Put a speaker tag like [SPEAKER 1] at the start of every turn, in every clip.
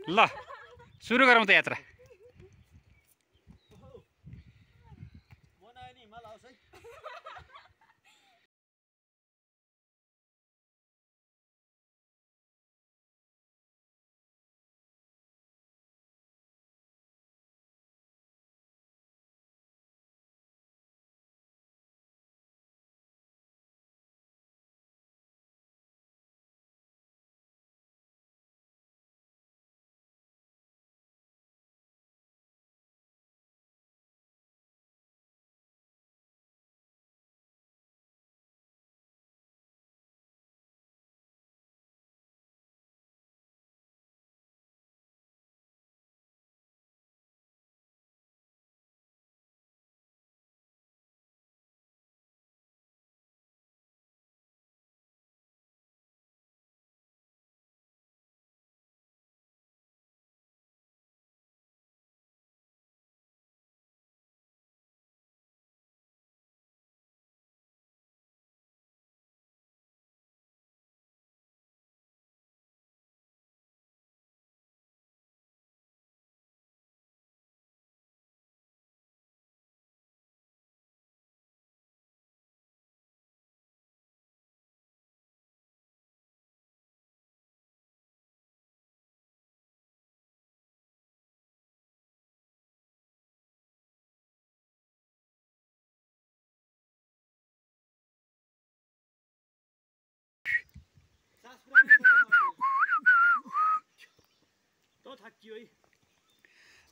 [SPEAKER 1] ल सुरु गरौँ त यात्रा।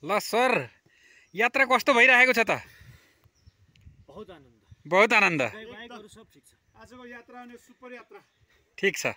[SPEAKER 1] ल सर यात्रा कस्तो भइरहेको छ त? बहुत आनन्द।
[SPEAKER 2] आजको यात्रा अनि सुपर यात्रा
[SPEAKER 1] ठीक छ।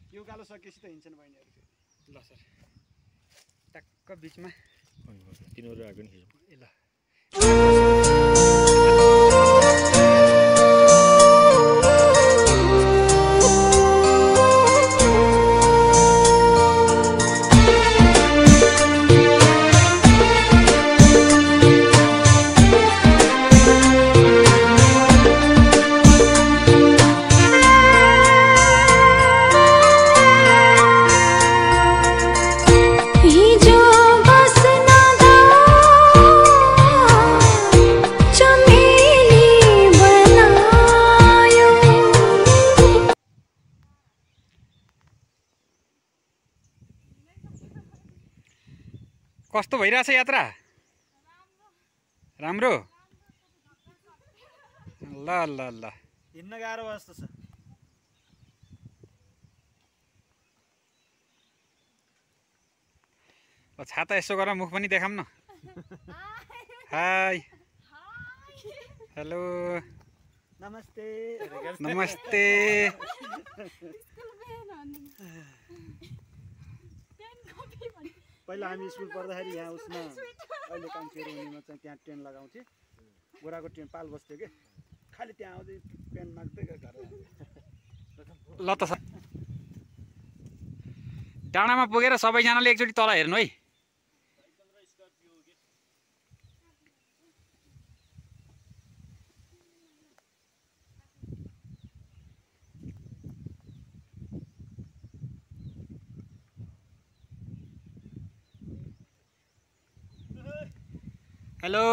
[SPEAKER 2] यो गालो सकेपछि त हिँड्छन् बहिनीहरू।
[SPEAKER 1] ल सर टक्क बिचमा
[SPEAKER 3] तिनीहरू आएको नि
[SPEAKER 1] ल कस्तो भइरहेछ यात्रा? राम्रो। ल ल ल
[SPEAKER 2] हिँड्न गाह्रो भयो जस्तो छ।
[SPEAKER 1] छाता यसो गरेर मुख पनि देखाऊँ न। हाई हेलो
[SPEAKER 2] नमस्ते
[SPEAKER 1] नमस्ते।
[SPEAKER 2] पहिला हामी स्कुल पढ्दाखेरि यहाँ उसमा अहिले कान्छेहरू हुनेमा चाहिँ त्यहाँ टेन्ट लगाउँथे। गोराको टेन्ट पाल बस्थ्यो कि खालि त्यहाँ आउँदै पेन माग्दै घर।
[SPEAKER 1] ल त डाँडामा पुगेर सबैजनाले एकचोटि तल हेर्नु है। Hello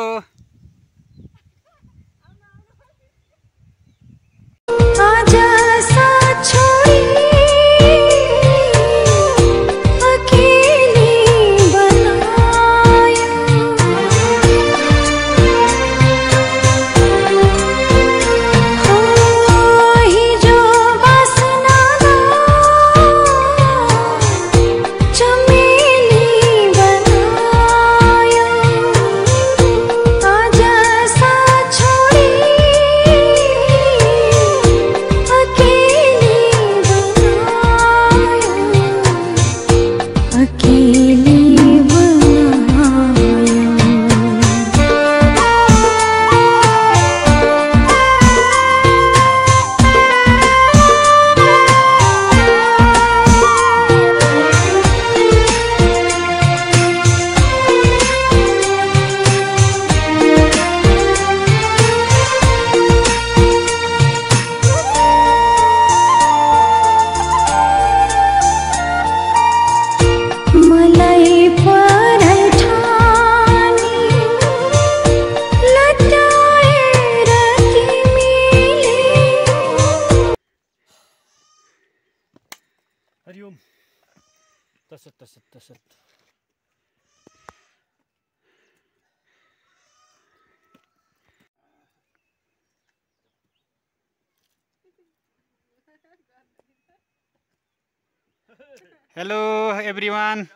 [SPEAKER 1] Hello everyone.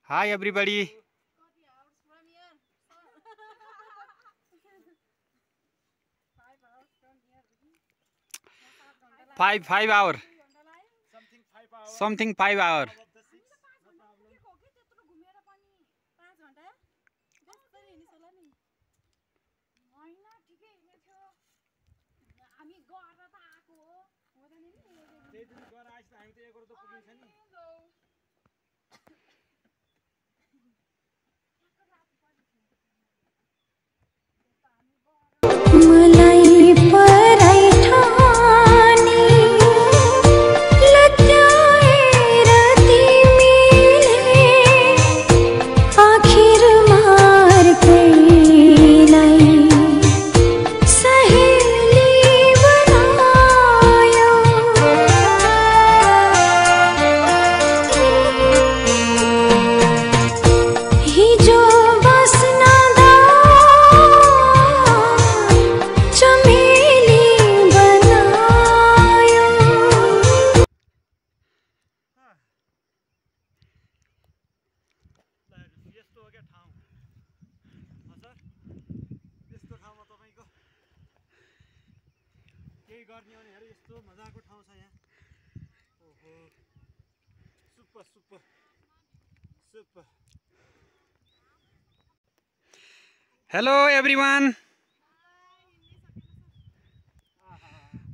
[SPEAKER 1] Hi everybody. 5 hour. Something 5 hour. Hello everyone.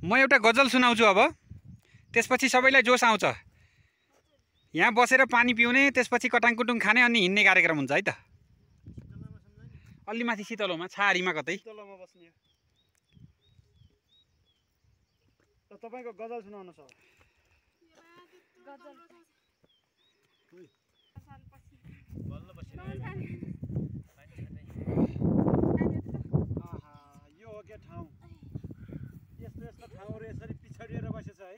[SPEAKER 1] म एउटा गजल सुनाउँछु अब त्यसपछि सबैलाई जोस आउँछ यहाँ बसेर पानी पिउने त्यसपछि कटाङकुटुङ खाने अनि हिँड्ने कार्यक्रम हुन्छ है त अलि माथि शीतलोमा छाडीमा कतै
[SPEAKER 2] शीतलोमा बस्ने त तपाईको गजल सुनाउनु छ यो हो के ठाउँ यस्तो यस्तो ठाउँहरु यसरी पिछडिएर बसेछ है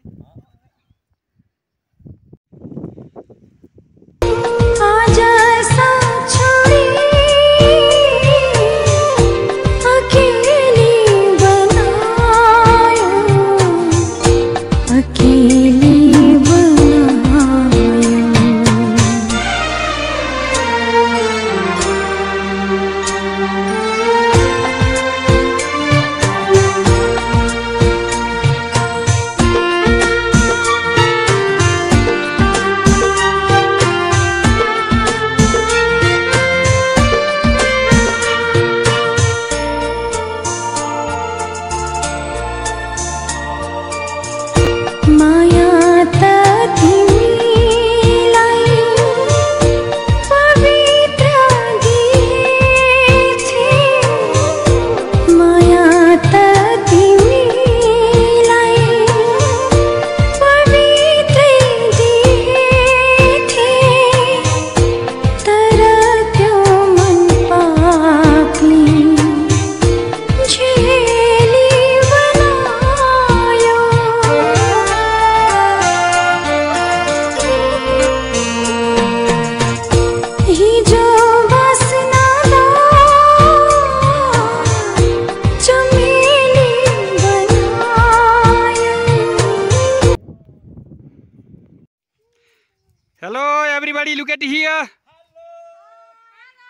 [SPEAKER 1] Hello everybody, look at here.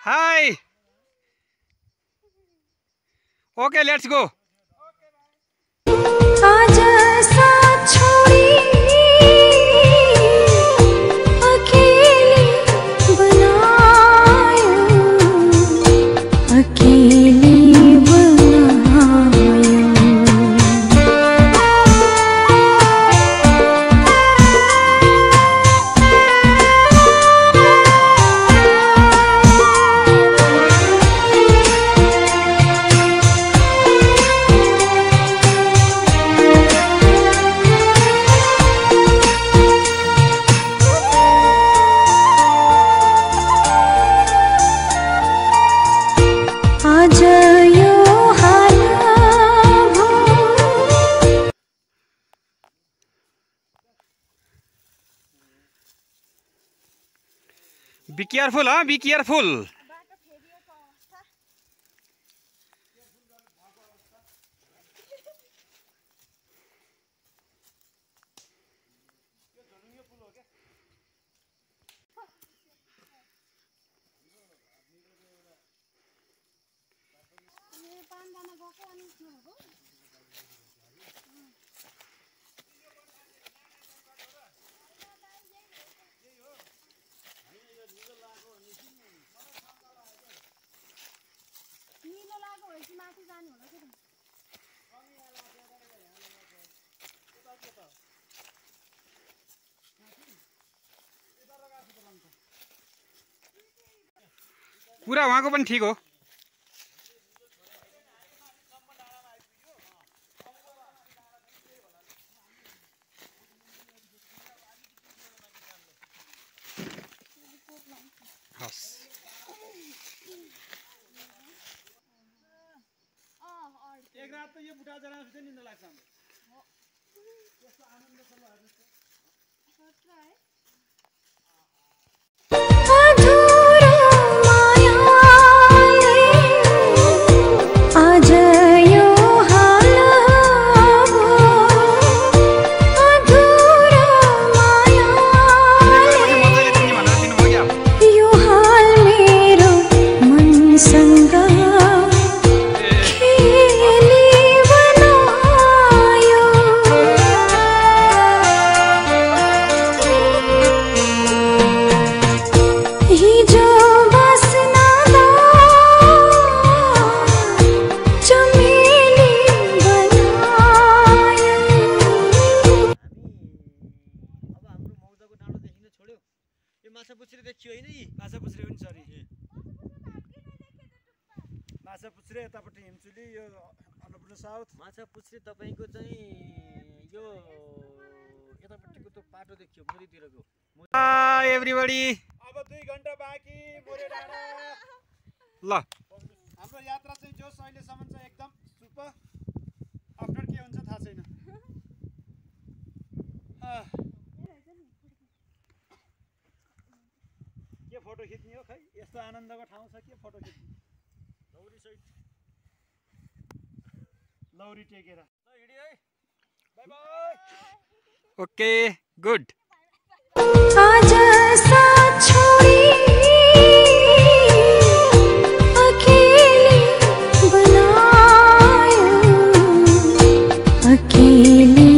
[SPEAKER 1] Hi. Okay, let's go. Be careful, huh? Be careful.
[SPEAKER 4] निलो लागो भएपछि माथि जानु होला के त
[SPEAKER 1] पुरा उहाँको पनि ठिक हो। हस्
[SPEAKER 2] एक रात त यो बुढा जरा चाहिँ निन्द लाग्छ हाम्रो यस्तो आनन्द छ ल
[SPEAKER 3] माछापुच्छ्रे देखियो हैन यी
[SPEAKER 2] माछापुच्छ्रे पनि सरी माछापुच्छ्रे यतापट्टि हिमचुली यो अन्नपूर्ण साउथ
[SPEAKER 3] माछापुच्छ्रे तपाईको चाहिँ यो यतापट्टिको त्यो पाटो देखियो मुरीतिरको
[SPEAKER 1] एभ्रीबडी
[SPEAKER 2] अब 2 घण्टा बाँकी मोरे डाँडा
[SPEAKER 1] ल
[SPEAKER 2] हाम्रो यात्रा चाहिँ जोस अहिलेसम्म चाहिँ एकदम सुपर आफ्टर के हुन्छ थाहा छैन के फोटो खिच्ने हो खै यस्तो आनन्दको ठाउँ छ के फोटो खिच्ने लौरी सहित लौरी टेकेर ल हिँड्यो है बाइ बाइ
[SPEAKER 1] ओके गुड
[SPEAKER 4] आज साथ छोडी अकेले बनायो अकेले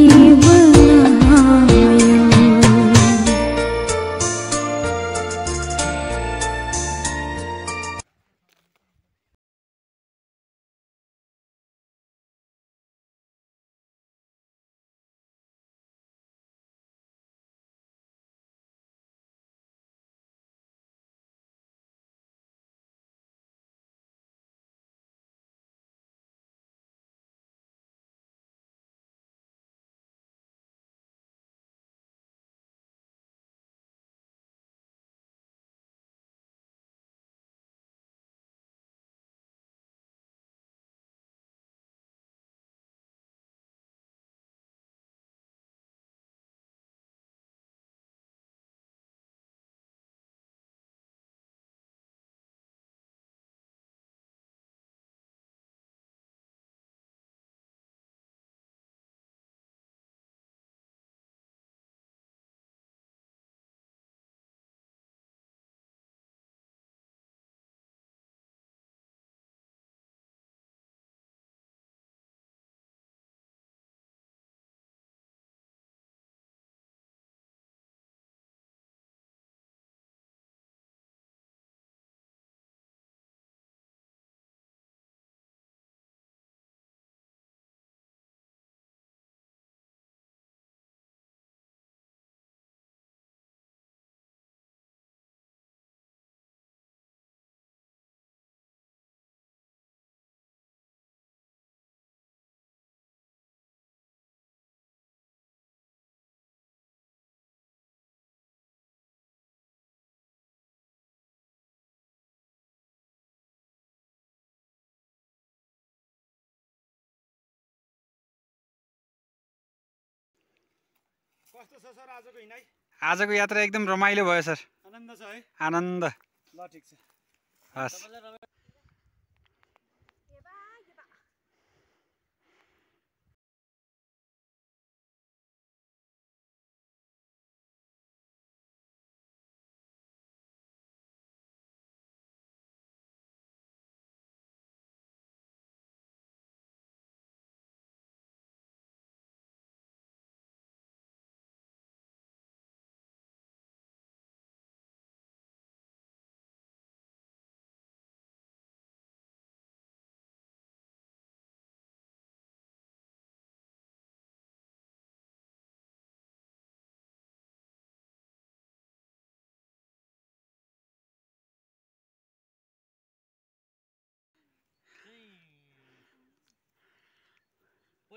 [SPEAKER 2] कस्तो छ सर आजको हिँडाइ
[SPEAKER 1] आजको यात्रा एकदम रमाइलो भयो सर
[SPEAKER 2] आनन्द छ है
[SPEAKER 1] आनन्द
[SPEAKER 2] ल ठिक छ
[SPEAKER 1] हस्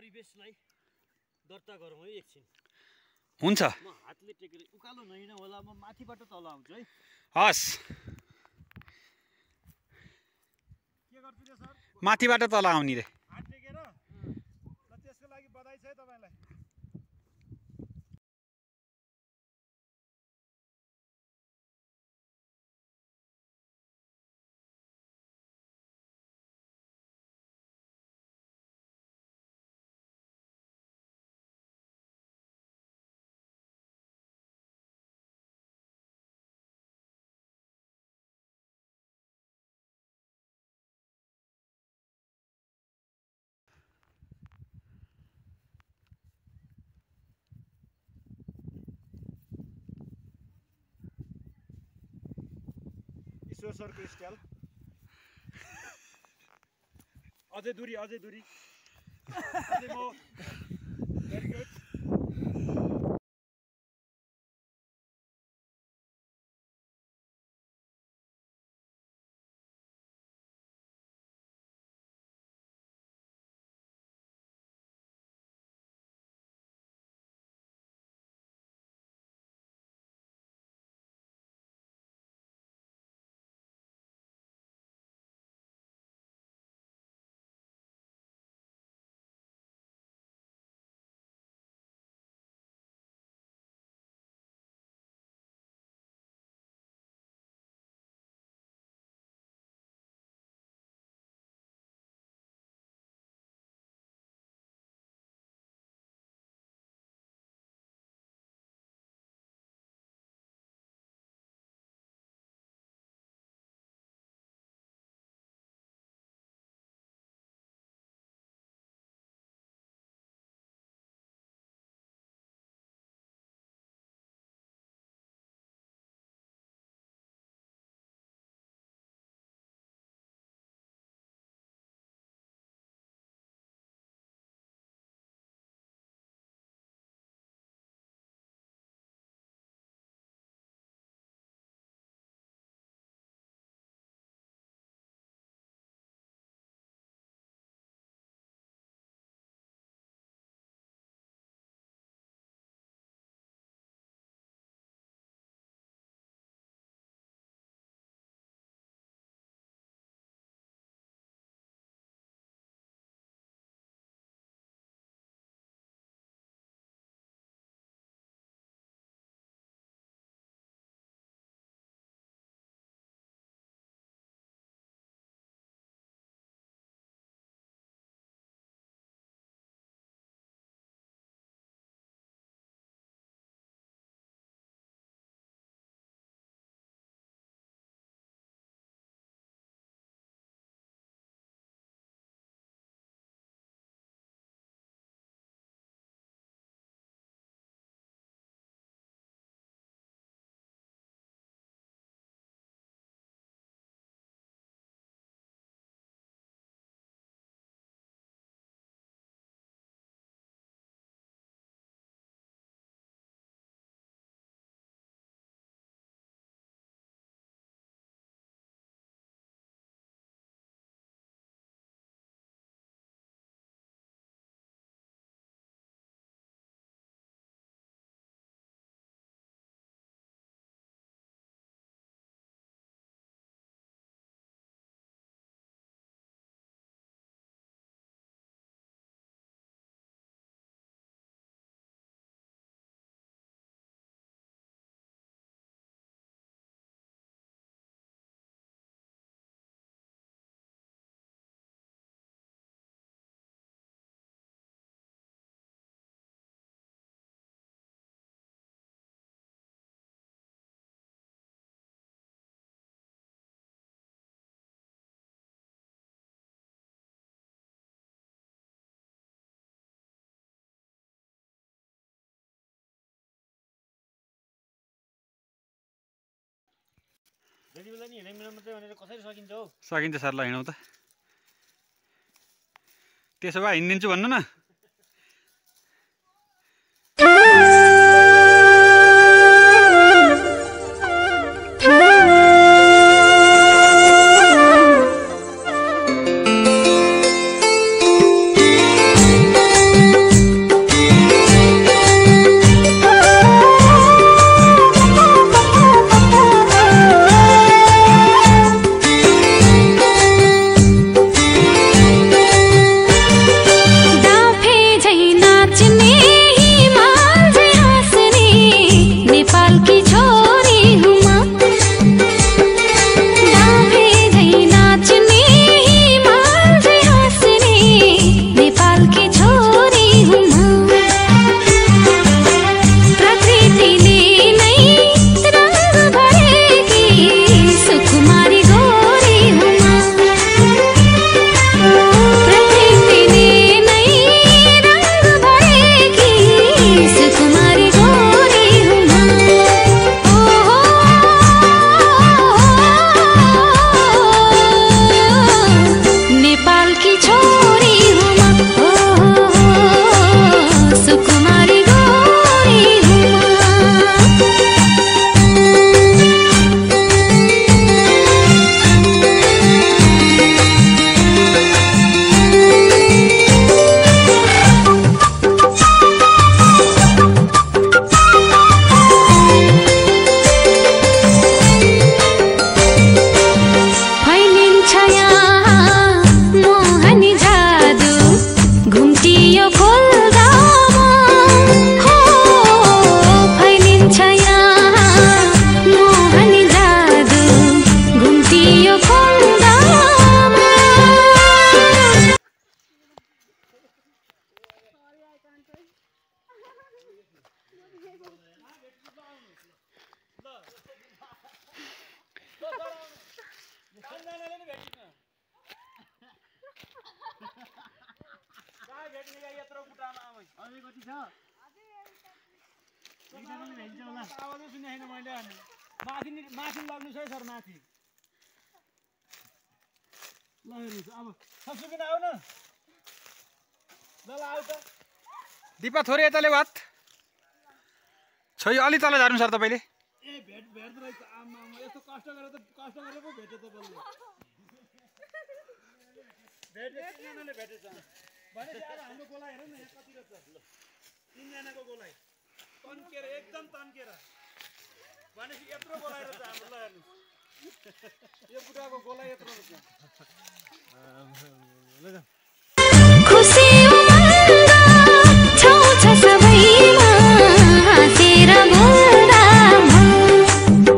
[SPEAKER 3] परिवेशलाई दर्ता गरौँ है एकछिन।
[SPEAKER 1] हुन्छ
[SPEAKER 3] म हातले टेकेर उकालो नहिँड होला, म माथिबाट तल आउँछु है।
[SPEAKER 1] हस्
[SPEAKER 2] के गर्छु रे सर?
[SPEAKER 1] माथिबाट तल आउने रे
[SPEAKER 2] हात टेकेर ल त्यसको लागि बधाई छ है तपाईँलाई। ईश्वर सरको स्टाइल अझै दूरी अझै दूरी अझै म भेरी गुड।
[SPEAKER 3] जति बेला नि हिँड्ने मात्रै भनेर कसरी सकिन्छ हौ?
[SPEAKER 1] सकिन्छ सर, ल हिँडौँ त। त्यसो भए हिँडिदिन्छु भन्नु न।
[SPEAKER 3] अझै कति छ आवाजै सुने छैन मैले अनि
[SPEAKER 2] माथि लग्नुहोस् है सर माथि ल हेर्नुहोस् अब ससुकिन आऊ न ल आऊ त
[SPEAKER 1] दिपा थोरै यताले वात छोइ अलि तल झार्नु सर तपाईँले
[SPEAKER 2] ए भेट्दो रहेछ आमा यस्तो कष्ट गरेर पो भेट्यो त बल्ल भेटेजनाले भेटेछ भनेपछि अब हाम्रो गोला हेरौँ न यहाँ कति रहेछ ल 3 जनाको गोलाइ तन्केर एकदम तन्केर भनेपछि यत्रो गोलाइ रहेछ हाम्रो ल हेर्नु यो बुढाको गोलाइ यत्रो रहेछ
[SPEAKER 4] खुसी उमङ्ग छाउँछ सबैमा हाँसेर बोल्दामा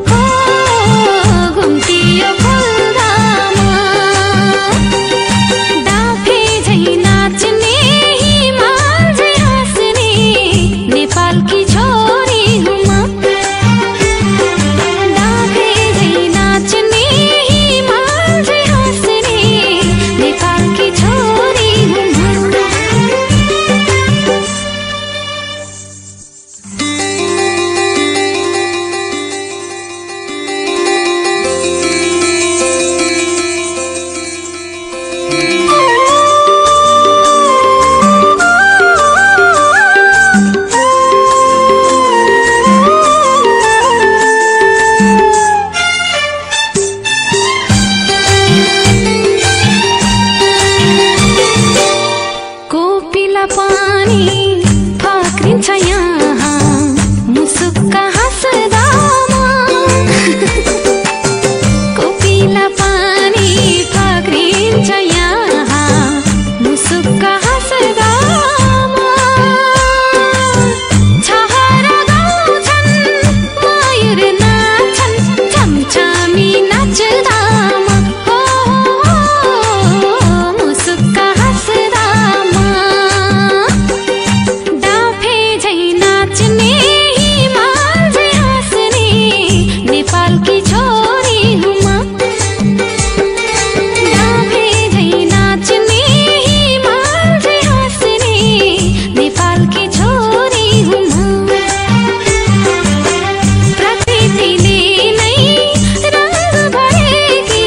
[SPEAKER 4] हो घुम्टियो खोल्दामा डाँफे झै नाच्ने हिमाल झै हाँस्ने नेपालकी छोरी हुँ म डाँफे झै नाच्ने हिमाल झै हाँस्ने नेपालकी छोरी हुँ म कोपिला पानी फाक्रिन्छ यहाँ मुसुक्क हाँस्दामा कोपिला पानी फाक्रिन्छ यहाँ मुसुक्क हाँस्दामा छहरा गाउँछन् मयूर नाच्छन् छमछमी नाच्दामा हो मुसुक्क हाँस्दामा डाँफे झै नाच्ने हिमाल झै हाँस्ने नेपालकी छोरी हुँ म डाँफे झै नाच्ने हिमाल झै हाँस्ने नेपालकी छोरी हुँ म प्रकृतिले नै रङ्ग भरेकी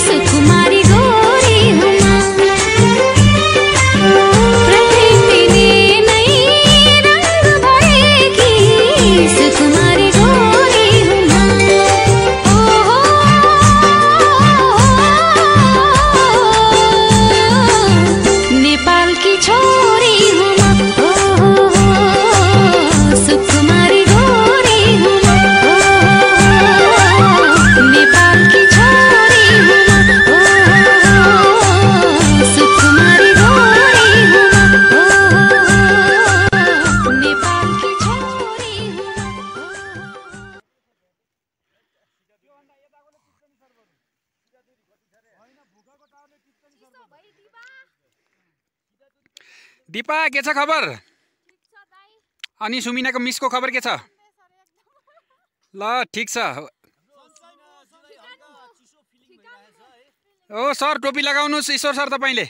[SPEAKER 4] सुकुमारी गोरी हुँ म प्रकृतिले नै रङ्ग भरेकी सुकुमारी गोरी हुँ म नेपालकी छोरी हुँ म सुकुमारी गोरी हुँ म नेपालकी छोरी हुँ म सुकुमारी गोरी हुँ म नेपालकी छोरी हुँ म
[SPEAKER 1] दिपा के छ खबर अनि सुमिनाको मिसको खबर के छ ल ठिक छ ओ सर टोपी लगाउनुहोस् ईश्वर सर तपाईँले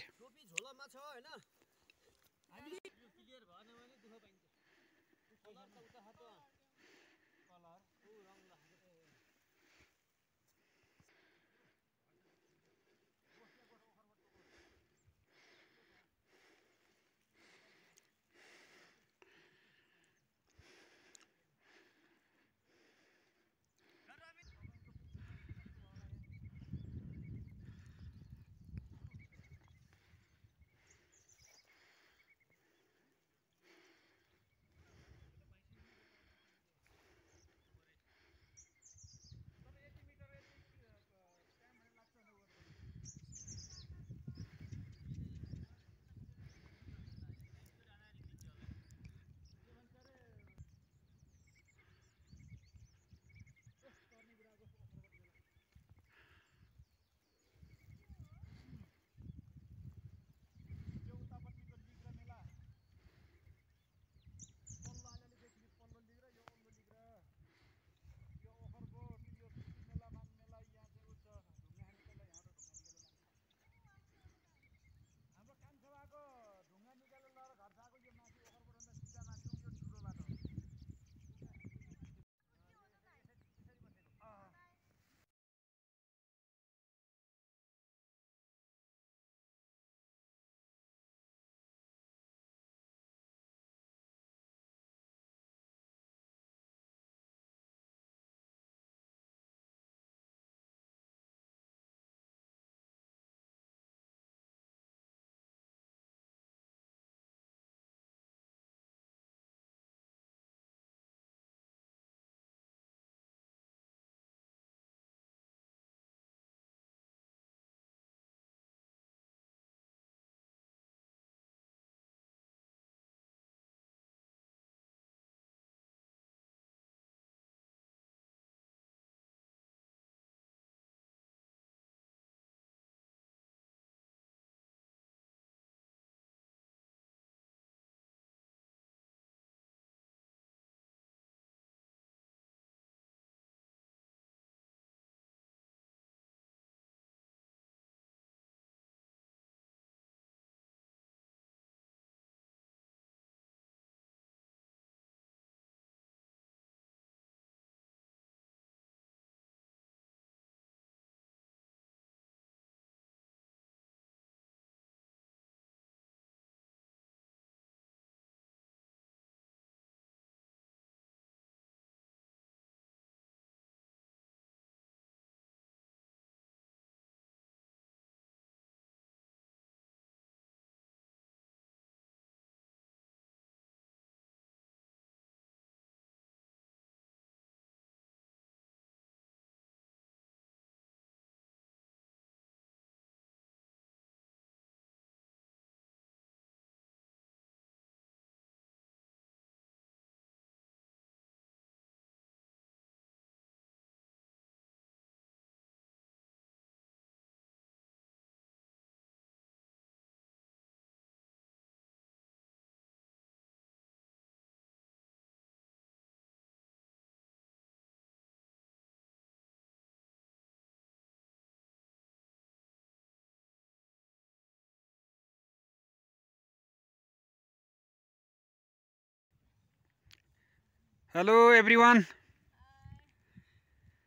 [SPEAKER 1] हेलो एभ्रिवान,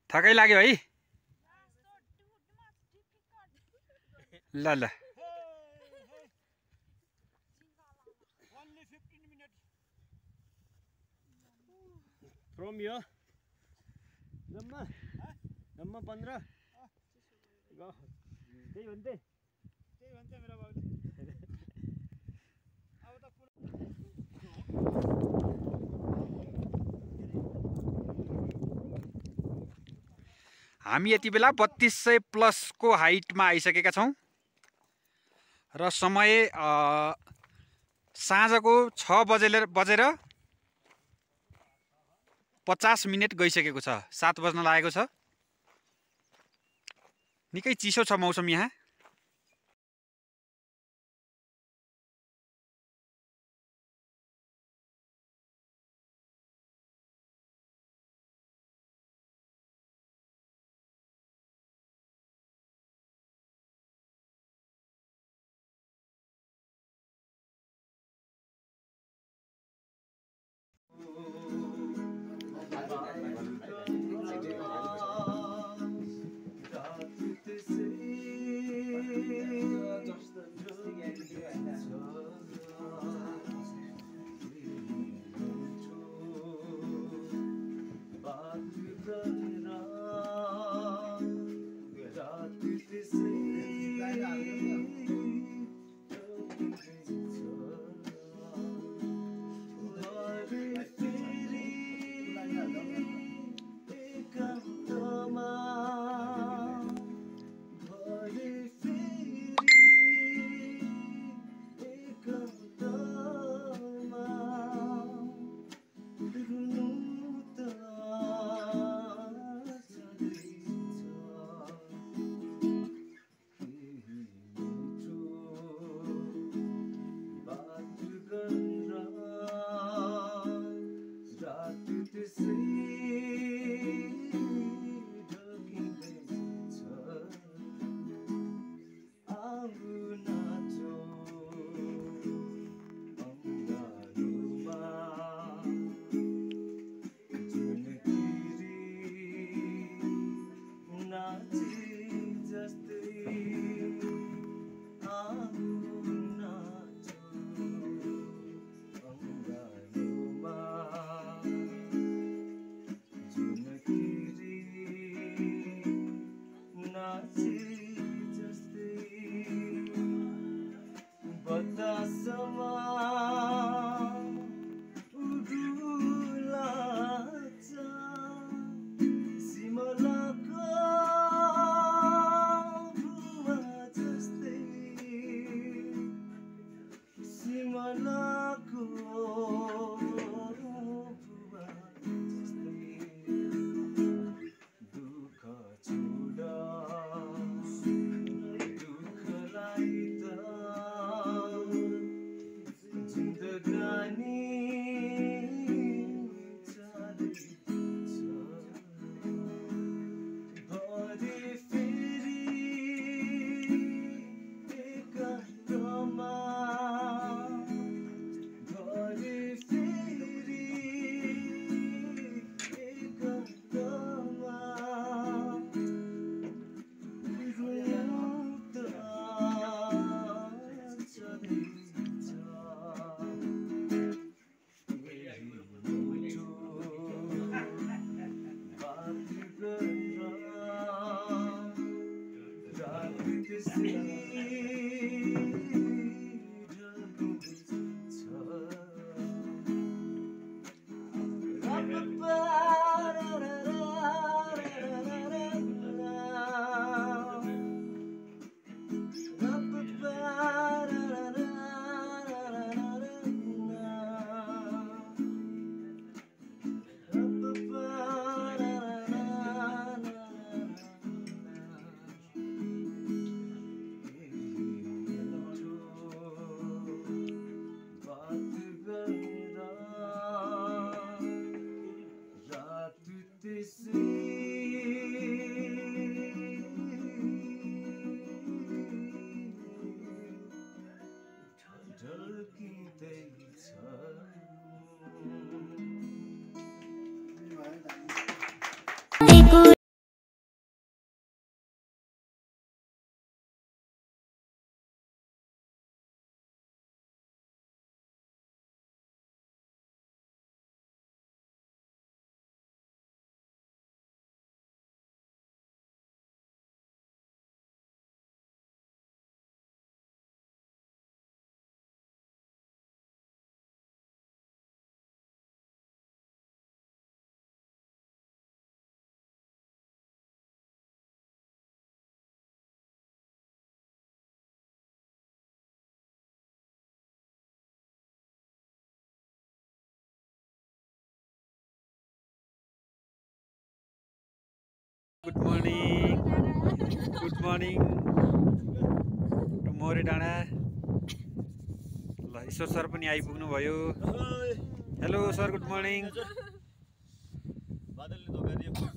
[SPEAKER 1] थकै लाग्यो है? ल ल
[SPEAKER 3] फ्रम यो जम्मा 15 त्यही भन्थे
[SPEAKER 2] मेरो बाबुले। अब त
[SPEAKER 1] हामी यति बेला 3200 प्लसको हाइटमा आइसकेका छौँ र समय साँझको 6 बजेर 50 मिनट गइसकेको छ, 7 बज्न लागेको छ। निकै चिसो छ मौसम यहाँ। गुड मर्निङ टु मोरे डाँडा। ल ईश्वर सर पनि आइपुग्नु भयो। Hello sir, good morning.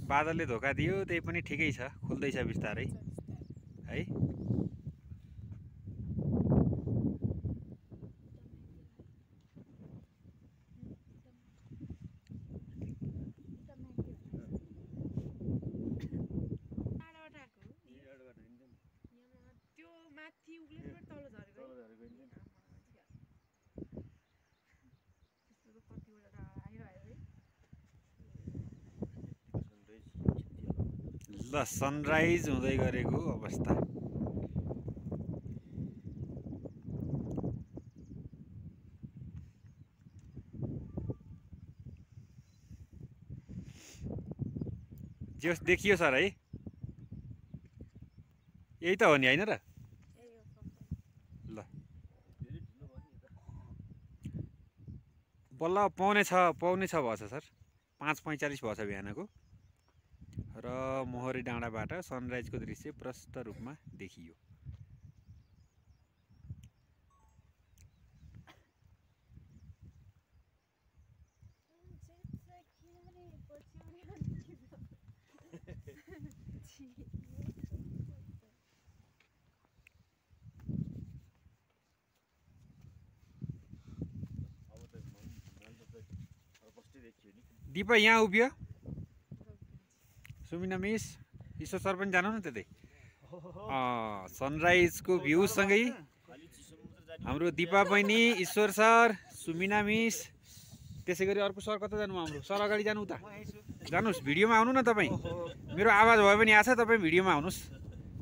[SPEAKER 1] बादलले धोका दियो, त्यही पनि ठिकै छ, खुल्दैछ बिस्तारै है। ल सनराइज हुँदै गरेको अवस्था। जे देखियो सर है, यही त हो नि होइन र? ल बल्ल पाउने छ भएछ सर, 5:45 भएछ बिहानको। र मोहरे डाँडाबाट सनराइजको दृश्य प्रष्ट रूपमा देखियो। दिपा यहाँ उभियो, सुमिना मिस, ईश्वर सर पनि जानु न त्यतै। सनराइजको भ्यूसँगै हाम्रो दिपा बहिनी, ईश्वर सर, सुमिना मिस, त्यसै गरी अर्को सर कता जानु? हाम्रो सर अगाडि जानु, उता जानुहोस्, भिडियोमा आउनु न तपाईँ। मेरो आवाज भयो भने आछ, तपाईँ भिडियोमा आउनुहोस्,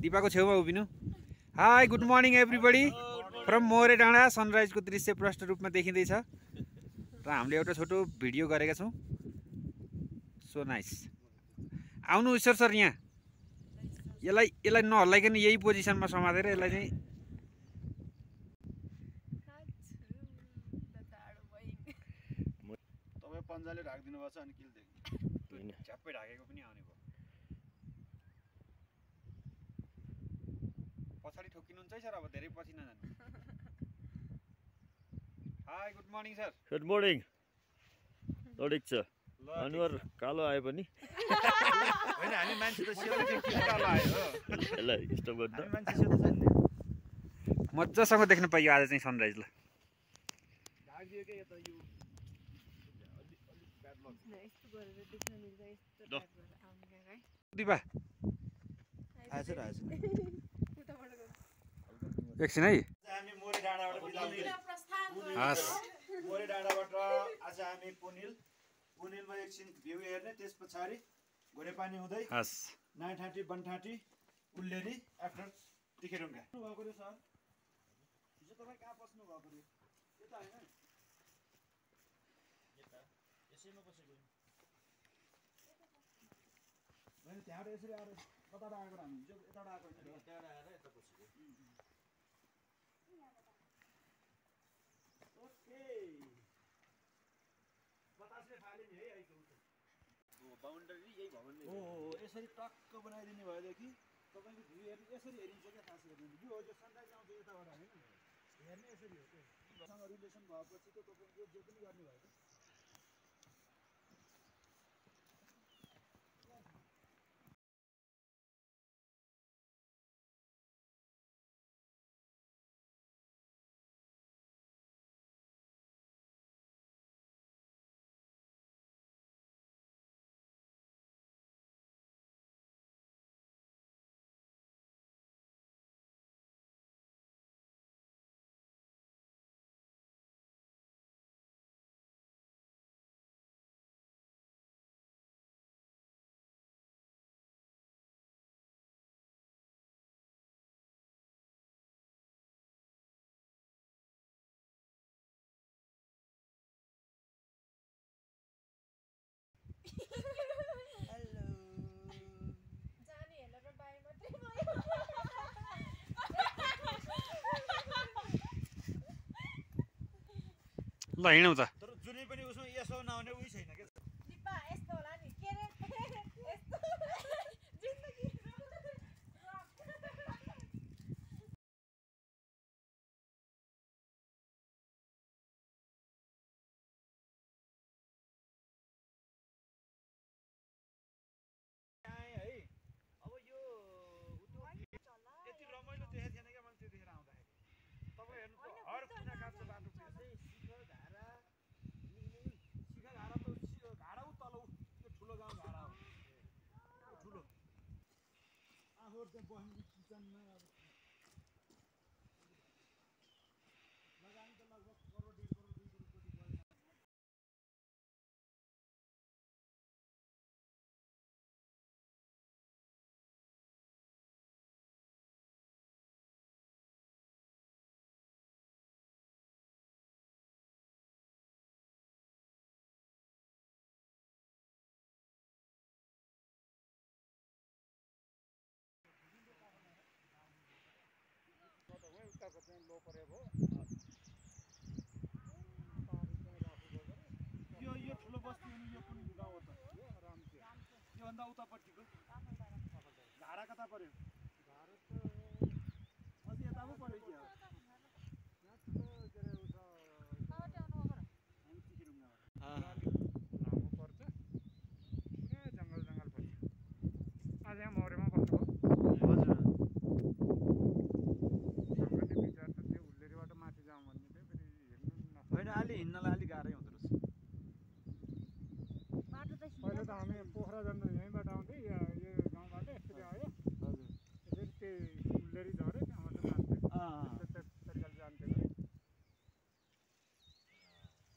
[SPEAKER 1] दिपाको छेउमा उभिनु। High good morning everybody from मोहरे डाँडा। सनराइजको दृश्य प्रष्ट रूपमा देखिँदैछ र हामीले एउटा छोटो भिडियो गरेका छौँ। So nice. आउनु ईश्वर सर यहाँ। यसलाई नहल्लाइकन यही पोजिसनमा समातेर यसलाई चाहिँ
[SPEAKER 2] तपाईँ पन्जाले ढाकिदिनु भएको छ अनि किल देख्नु
[SPEAKER 1] झ्याप्पै ढाकेको पनि आउने भयो। पछाडि ठोकिनुहुन्छ है सर, अब धेरै पछि नजानु। High good morning sir.
[SPEAKER 5] Good morning. ठिक छ। अनुहार कालो आए पनि
[SPEAKER 2] होइन, हामी मान्छे त सेवा किन कालो आयो?
[SPEAKER 5] यसलाई स्टप गर्दा
[SPEAKER 2] हामी मान्छे सेवा छैन नि।
[SPEAKER 1] मजासँग देख्न पाइयो आज चाहिँ सनराइज। ल
[SPEAKER 2] ढाकिदियो के यता यो अलि ब्याड लक।
[SPEAKER 1] दिपा
[SPEAKER 2] आएछ र आएछ।
[SPEAKER 1] एकछिन है।
[SPEAKER 2] हामी मोरे डाँडाबाट बिदा हुँदै
[SPEAKER 1] हस्,
[SPEAKER 2] मोरे डाँडाबाट आज हामी पुनिलमा एकछिन भ्यू हेर्ने, त्यस पछाडि घोडेपानी हुँदै
[SPEAKER 1] हस्।
[SPEAKER 2] नाइठाँटी, बनठाँटी, उल्लेरी आफ्टर तिखेरुङ्गा भएको रे सर। हिजो तपाईँ कहाँ बस्नु भएको रे? यता होइन, यसैमा बसेको होइन, त्यहाँबाट यसरी आएर कताबाट आएको हामी? हिजो यताबाट आएको होइन, त्यहाँबाट आएर यता बसेको। ओके, बतासले फाल्यो नि है आइको।
[SPEAKER 5] बाउन्डरी यही भवन नै
[SPEAKER 2] हो यसरी टक्क बनाइदिने भएदेखि तपाईँको भ्यू हेर्नु यसरी हेरिन्छ क्या, खास हेर्नु यो जो सनराइज आउँछ यताबाट होइन, हेर्ने यसरी हो क्या। सँग रिलेसन भएपछि त तपाईँको जे पनि गर्ने भयो।
[SPEAKER 1] ल हिँडौँ त।
[SPEAKER 2] तर जुनै पनि उसमा यसो नहुने उही छैन क्या।
[SPEAKER 6] दिपा यस्तो होला नि के रे यस्तो
[SPEAKER 2] फ्लोर चाहिँ बस्ने किचनमा अब लगानी त लगभग करोड 1.5 करोड 2 करोड जति भयो। उताको चाहिँ लो परेको यो ठुलो बस्ती हो नि यो कुन गाउँ हो त यो रामचे योभन्दा उतापट्टिको धारा कता पर्यो धारा त अझै यता पो पर्यो कि यहाँ ठुलो के अरे उता लामो पर्छ पुरा जङ्गल पर्छ आज यहाँ मौरेमा बस्नुभयो माथि जाउँ भन्ने थियो फेरि हिँड्नु होइन अलि हिँड्नलाई अलिक गाह्रै हुँदो रहेछ पहिला त हामी पोखरा जाँदा यहीँबाट आउँदै यो गाउँबाट यसरी आयो हजुर फेरि त्यही उल्लेरी झऱ्यो त्यहाँबाट जान्थ्यो तरिकाले जान्थ्यो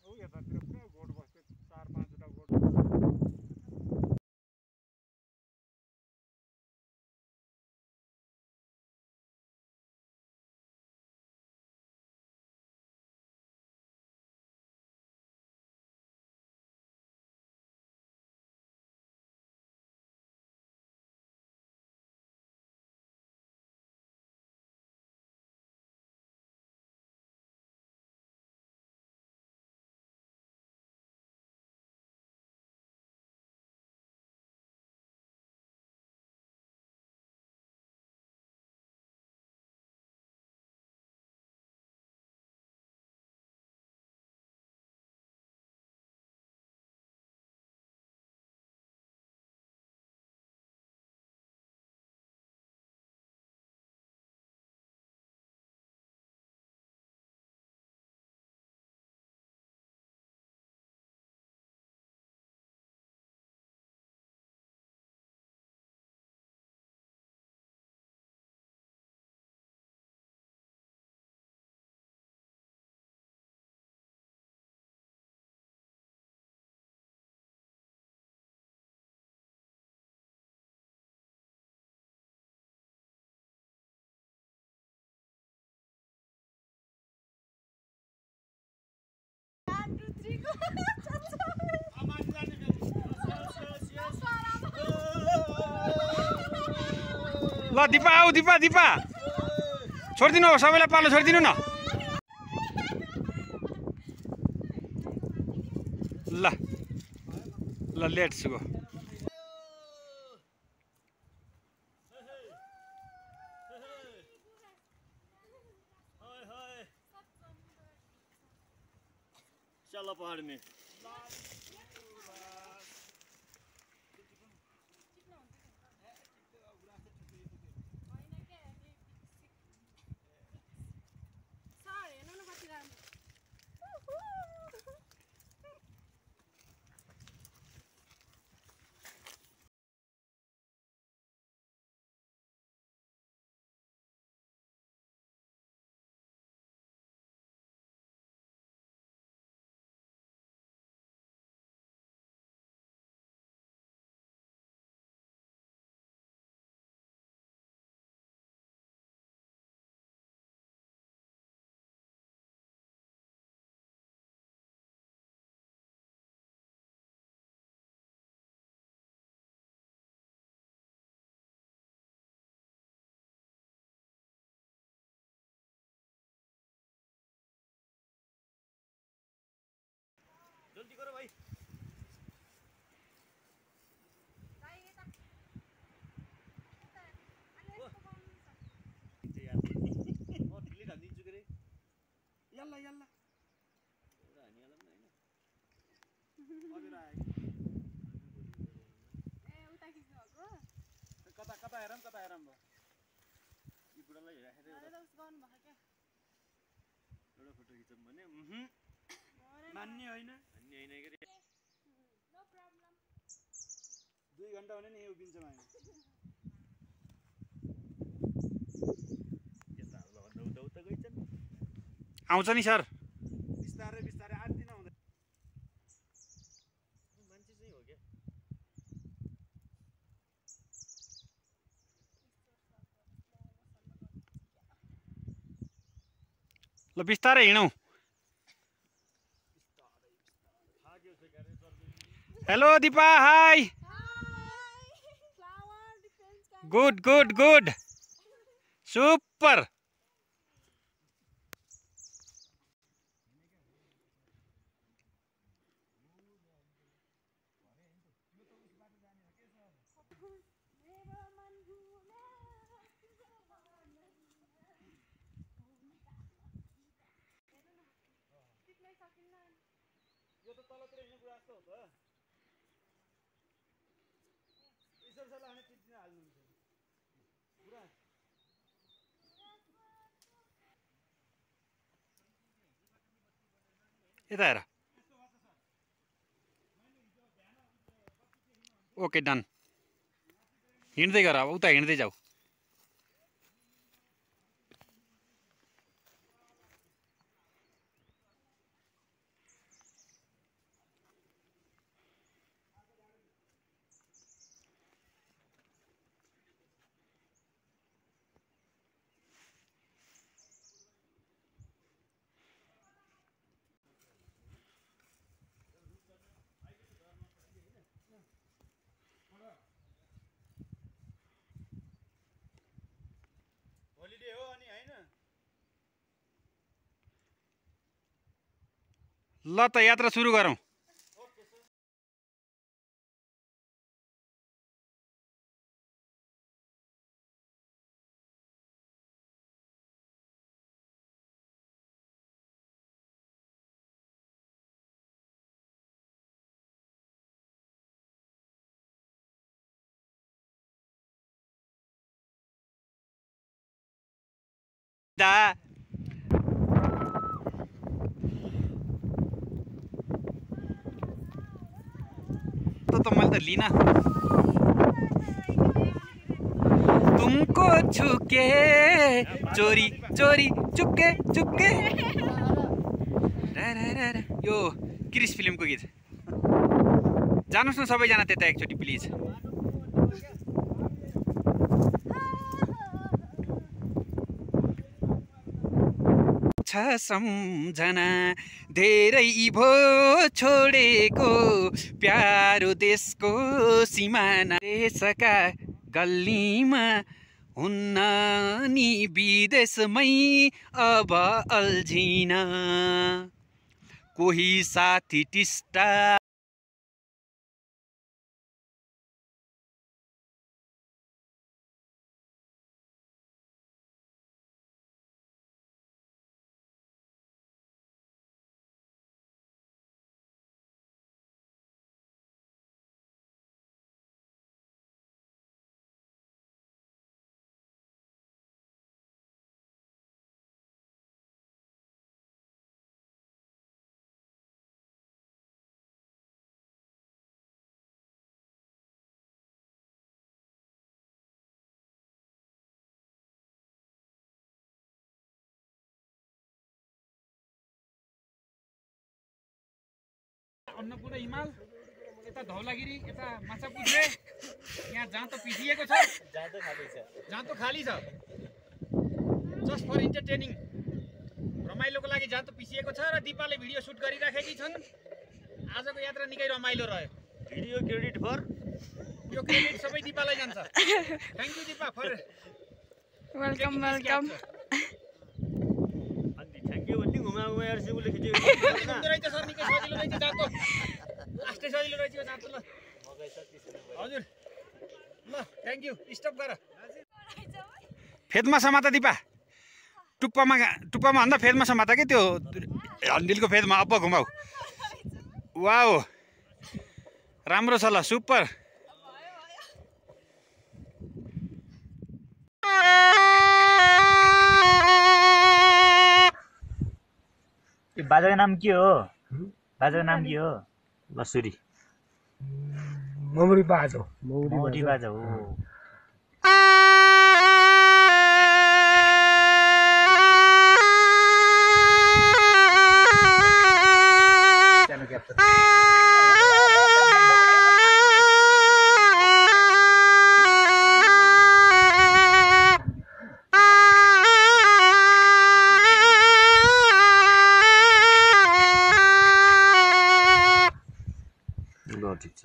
[SPEAKER 2] ऊ यतातिर पुरा गोठ बस्थ्यो 4-5वटा गोठ
[SPEAKER 1] ल दिपा आऊ दिपा छोडिदिनु हो सबैलाई पालो छोडिदिनु न ल लेट्स गो
[SPEAKER 5] चलो पहाड़ में जल्दी करो भाई
[SPEAKER 2] यल्ला यल्ला कता हेरौँ भयो
[SPEAKER 5] यो बुढालाई राखेर एउटा फोटो खिचौँ भने
[SPEAKER 2] मान्ने होइन
[SPEAKER 5] के रे
[SPEAKER 2] 2 घन्टा भने नि उभिन्छ माया
[SPEAKER 1] आउँछ नि सर।
[SPEAKER 2] बिस्तारै बिस्तारै 8 दिन आउँदै
[SPEAKER 3] मान्छे चाहिँ हो क्या
[SPEAKER 1] ल बिस्तारै हिँडौँ। Hello Dipa, hi. Good good good, super.
[SPEAKER 2] यो त तलतिर हिँड्ने कुरा जस्तो हो त ईश्वर सरलाई भने चिट्ठी हाल्नुहुन्छ पुरा
[SPEAKER 1] यता हेर। Okay done. हिँड्दै गर, अब उता हिँड्दै जाऊ।
[SPEAKER 2] होलिडे हो अनि हैन
[SPEAKER 1] ल त यात्रा सुरु गरौँ। दा तो मैले त लिन तुमको छुके चोरी चोरी चुपके चुपके यो क्रिस फिल्मको गीत। जानुहोस् न सबैजना त्यता एकचोटि प्लिज। सम्झना धेरै भो छोडेको प्यारो देशको सिमाना देशका गल्लीमा हुन्न नि विदेशमै अब अल्झिन कोही साथी टिस्टा अन्नपूर्ण हिमाल यता धौलागिरी यता माछापुच्छ्रे यहाँ जाँतो पिसिएको छ जाँतो खाली छ जस्ट फर इन्टरटेनिङ रमाइलोको लागि जाँतो पिसिएको छ र दिपाले भिडियो सुट गरिराखेकी छन्। आजको यात्रा निकै रमाइलो रह्यो।
[SPEAKER 5] भिडियो क्रेडिट फर
[SPEAKER 1] यो क्रेडिट सबै दिपालाई जान्छ। Thank you Dipa for
[SPEAKER 6] welcome welcome.
[SPEAKER 5] Thank you भन्ने घुमा घुमा यार सिबुले खिचेको
[SPEAKER 1] रहेछ सर निकै सजिलो रहेछ जाँतो लास्टै सजिलो रहेछ यो जाँतो। ल हजुर ल थ्याङ्क यू स्टप गर फेदमा समाता दिपा टुप्पामा भन्दा फेदमा समाता के त्यो हन्डिलको फेदमा अब घुमाऊ। वाओ राम्रो छ ल सुपर।
[SPEAKER 7] बाजाको नाम के हो? बाजाको नाम के हो? लसुरी
[SPEAKER 8] मौरी बाजा
[SPEAKER 7] मौरी बाजा हो।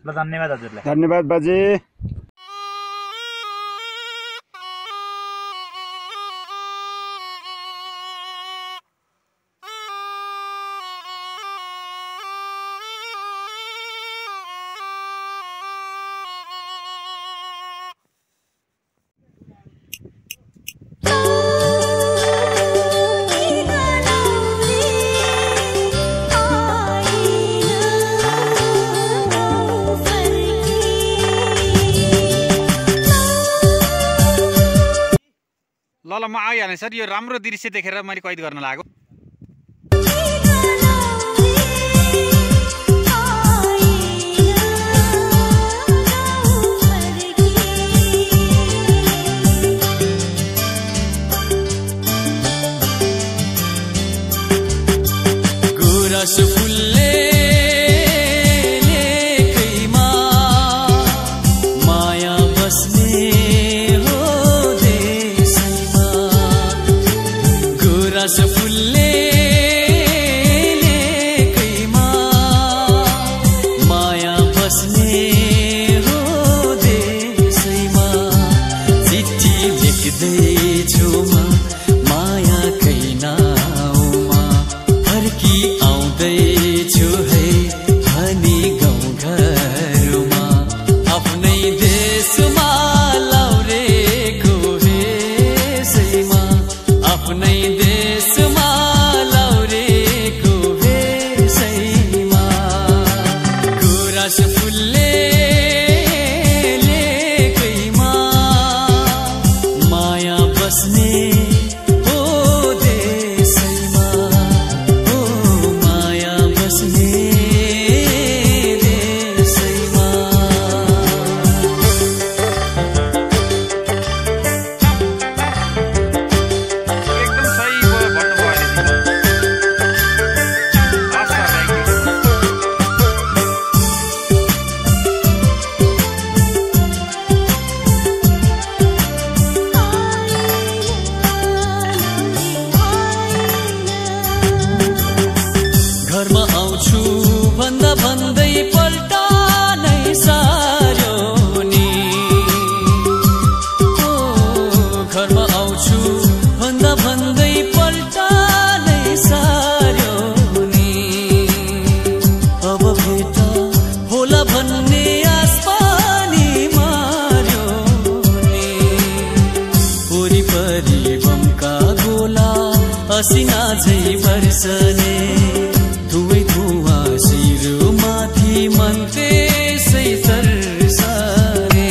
[SPEAKER 7] ल धन्यवाद हजुरलाई।
[SPEAKER 2] धन्यवाद बाजे।
[SPEAKER 1] ल म आइहालेँ सर। यो राम्रो दृश्य देखेर मैले कैद गर्न लागेको।
[SPEAKER 8] गुराँस फुल्ले लेकैमा माया बस्ने हो देशैमा। गुराँस फुल्ले लेकैमा माया बस्ने हो देशैमा। चिठी लेख्दैछु म मायाकै नाउँमा, फर्की आउँदैछु है भनी गाउँघरमा। आफ्नै देशमा लाउरेको भेषैमा, आफ्नै देशमा लाउरेको भेषैमा। गुराँस फुल्ले लेकैमा माया बस्ने हो देशैमा, हो माया बस्ने देशैमा।
[SPEAKER 1] एकदम सही भन्नुभयो अहिले। हस् सर, थ्याङ्क यू।
[SPEAKER 8] घरमा आउँछु भन्दा भन्दै पल्टा नै सार्यो नि। ओ घरमा आउँछु भन्दा भन्दै पल्टा नै सार्यो नि। अब भेट होला भन्ने आस पनि मार्यो नि। वरिपरि बमका गोला असिना झै बर्सने, धुवै धुवा शिरमाथि मन त्यसै तर्सने।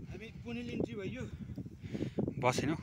[SPEAKER 2] हामी पुनिल इन्ट्री भयो।
[SPEAKER 1] बसेन हौ।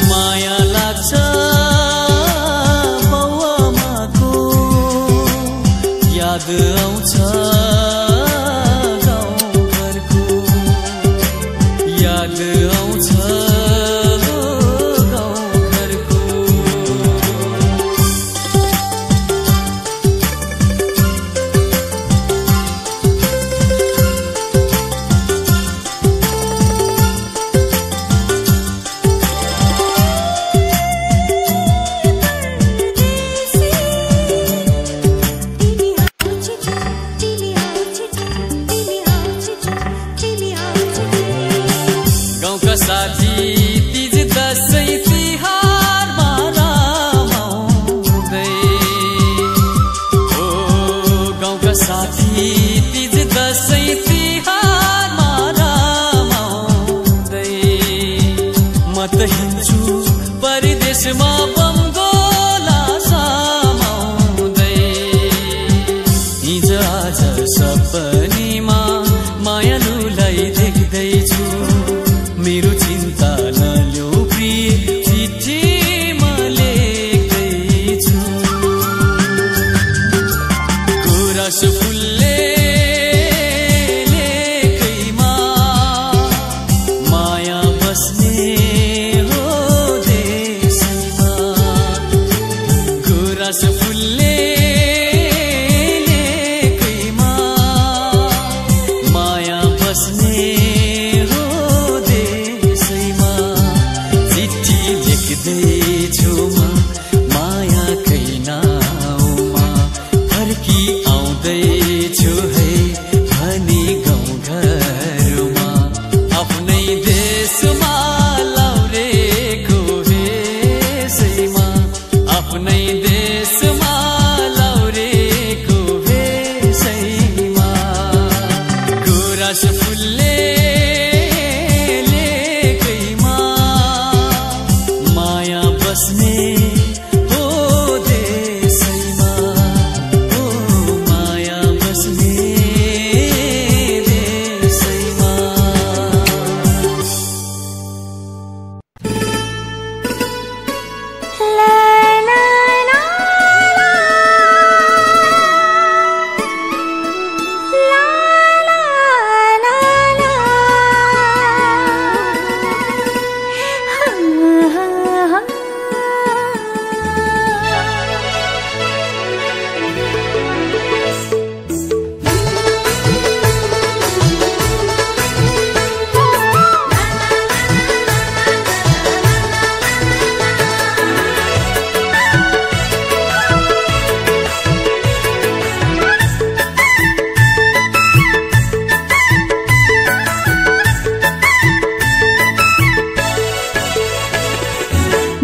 [SPEAKER 8] माया लाग्छ बाउआमाको, याद आउँछ गाउँघरको, याद आउँछ गाउँघरको। गाउँका साथी तिज दसैँ तिहारमा रमाउँदै, ओ गाउँका साथी तिज दसैँ तिहारमा रमाउँदै। म त हिँड्छु परदेशमा बम गोला समाउँदै। चिन्ता नल्यौ प्रिय चिठीमा लेख्दैछु गुराँस फुलले लेखैमा माया बस्ने हो देशैमा गुराँस फुलले लेखैमा माया बस्ने हो देशैमा चिठी लेख्दैछु म मायाकै नाउँमा फर्की आउँदैछु है भनी गाउँघरमा आफ्नै देशमा लाउरेको भेषैमा आफ्नै देशमा लाउरेको भेषैमा गुराँस फुलले लेखैमा माया बस्ने हो देशैमा हो माया बस्ने देशैमा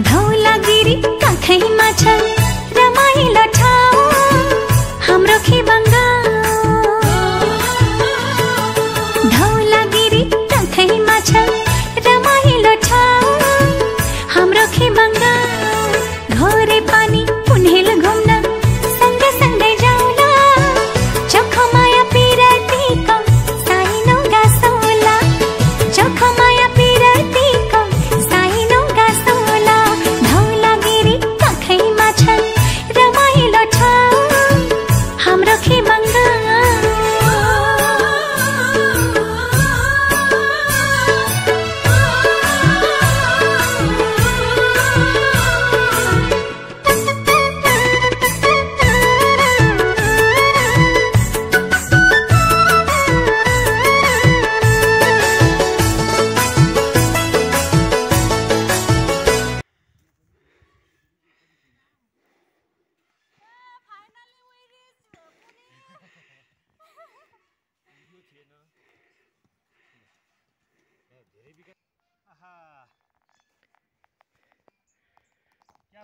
[SPEAKER 4] धौलागिरी काखैमा छ रमाइलो ठाउँ हाम्रो खिबङ्गा धौलागिरी काखैमा छ रमाइलो ठाउँ हाम्रो खिबङ्गा घोरे पानी पुनहेल घुम्न सँगसँगै जाउँला चोखो माया पिरतीको साइनो गासौला चोखो माया पिरतीको साइनो गासौला धौलागिरी काखैमा छ रमाइलो ठाउँ हाम्रो खिबङ्गा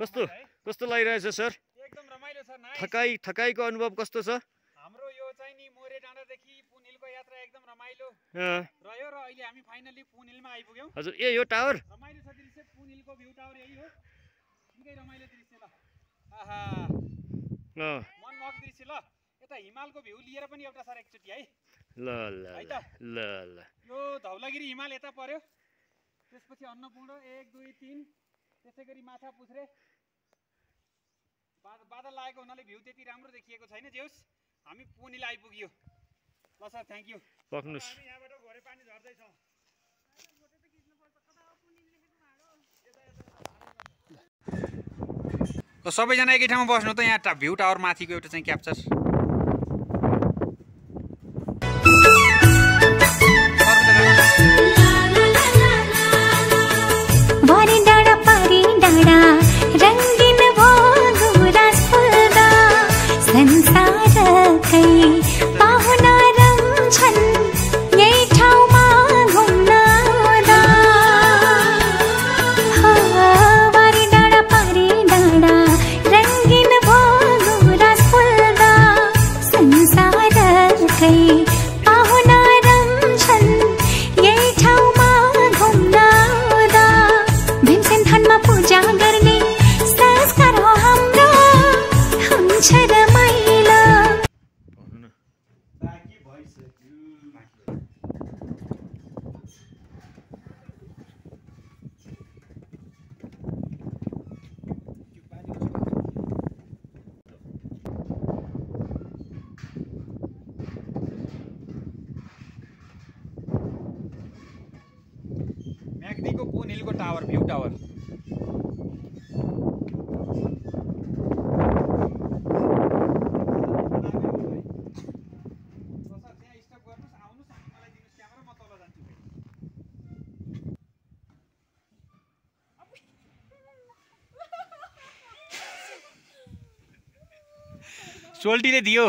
[SPEAKER 5] कस्तो कस्तो लागिरहेछ सर
[SPEAKER 1] एकदम रमाइलो छ नाइस
[SPEAKER 5] थकाइको अनुभव कस्तो छ
[SPEAKER 1] हाम्रो यो चाहिँ नि मोरे डाँडादेखि पुनहिलको यात्रा एकदम रमाइलो रह्यो र अहिले हामी फाइनली पुनहिलमा आइपुग्यौँ
[SPEAKER 5] हजुर ए यो टावर
[SPEAKER 1] रमाइलो छ दृश्य पुनहिलको भ्यू टावर यही हो निकै रमाइलो दृश्य ल आहा मनमोहक दृश्य ल यता हिमालको भ्यू लिएर पनि एउटा सर एकचोटि है
[SPEAKER 5] ल ल
[SPEAKER 1] है त
[SPEAKER 5] ल ल
[SPEAKER 1] यो धौलागिरी हिमाल यता पर्यो त्यसपछि अन्नपूर्ण 1 2 3 त्यसै गरी माछा पुछ्रे बादल लागेको हुनाले भ्यू त्यति राम्रो देखिएको छैन जेउस हामी पुनहिल आइपुग्यो ल सर थ्याङ्क यू
[SPEAKER 5] पक्नुस्
[SPEAKER 2] हामी यहाँबाट घोरे पानी झर्दैछौँ
[SPEAKER 1] सबैजना एकै ठाउँमा बस्नु त यहाँ भ्यू टावर माथिको एउटा चाहिँ क्याप्चर
[SPEAKER 4] वारी डाँडा पारी डाँडा रङ्गिन भयो गुराँस फुल्दा संसारकै पाहुना रम्छन् यही ठाउँमा घुम्न आउँदा वारी डाँडा पारी डाँडा रङ्गिन भयो गुराँस फुल्दा
[SPEAKER 1] निलको टावर भ्यू टावर सोल्टीले दियो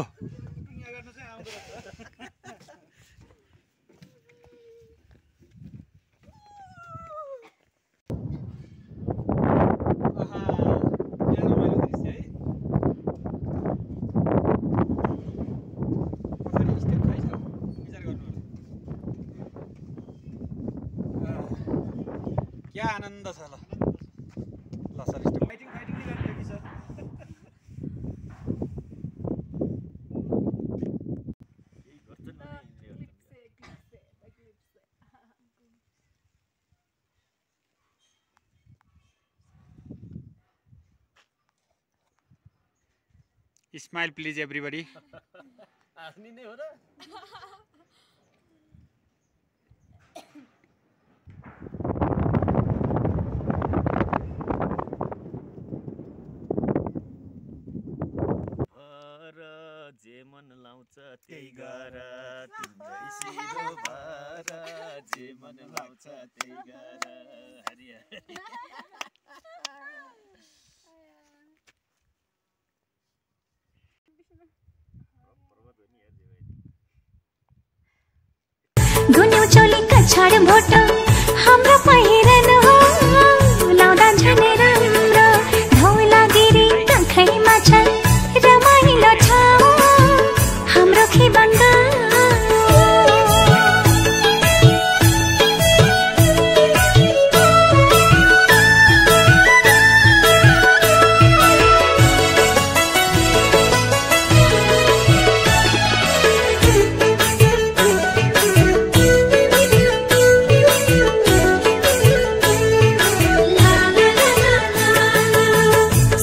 [SPEAKER 1] क्या आनन्द छ ल सर
[SPEAKER 2] फाइटिङ नि गर्ने कि सर
[SPEAKER 1] स्माइल प्लिज एभ्रीबडी
[SPEAKER 3] हाँस्ने नै हो र
[SPEAKER 5] जे मन लाउँछ त्यही गर तिम्रै सिरो भर जे मन लाउँछ त्यही गर हरिया
[SPEAKER 4] गुन्यौ चोली कछाड भोट हाम्रो पहिरन हो लाउँदा झनै राम्रो धौलागिरी काखैमा छ रमाइलो ठाउँ हाम्रो खिबङ्गा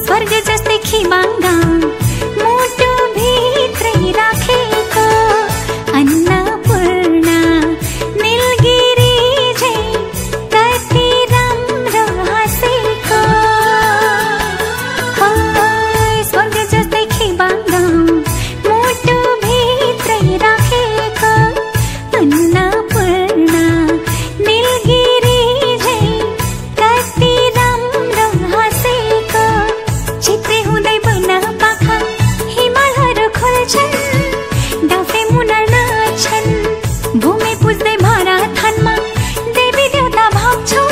[SPEAKER 4] स्वर्ग जस्तै खिबङ्गा मोटो भित्रै राखेको अन्नपूर्ण नीलगिरी झै कति राम्रो हाँसेको स्वर्ग जस्तै खिबङ्गा मोटो भित्रै राखेको अन्नपूर्ण नीलगिरी झै कति राम्रो हाँसेको चित्रे हुँदै बन पाखा हिमालहरू खोल्छन् डाँफे मुना नाच्छन् भूमि पुज्दै माराथनमा देवी देवता भाग्छौ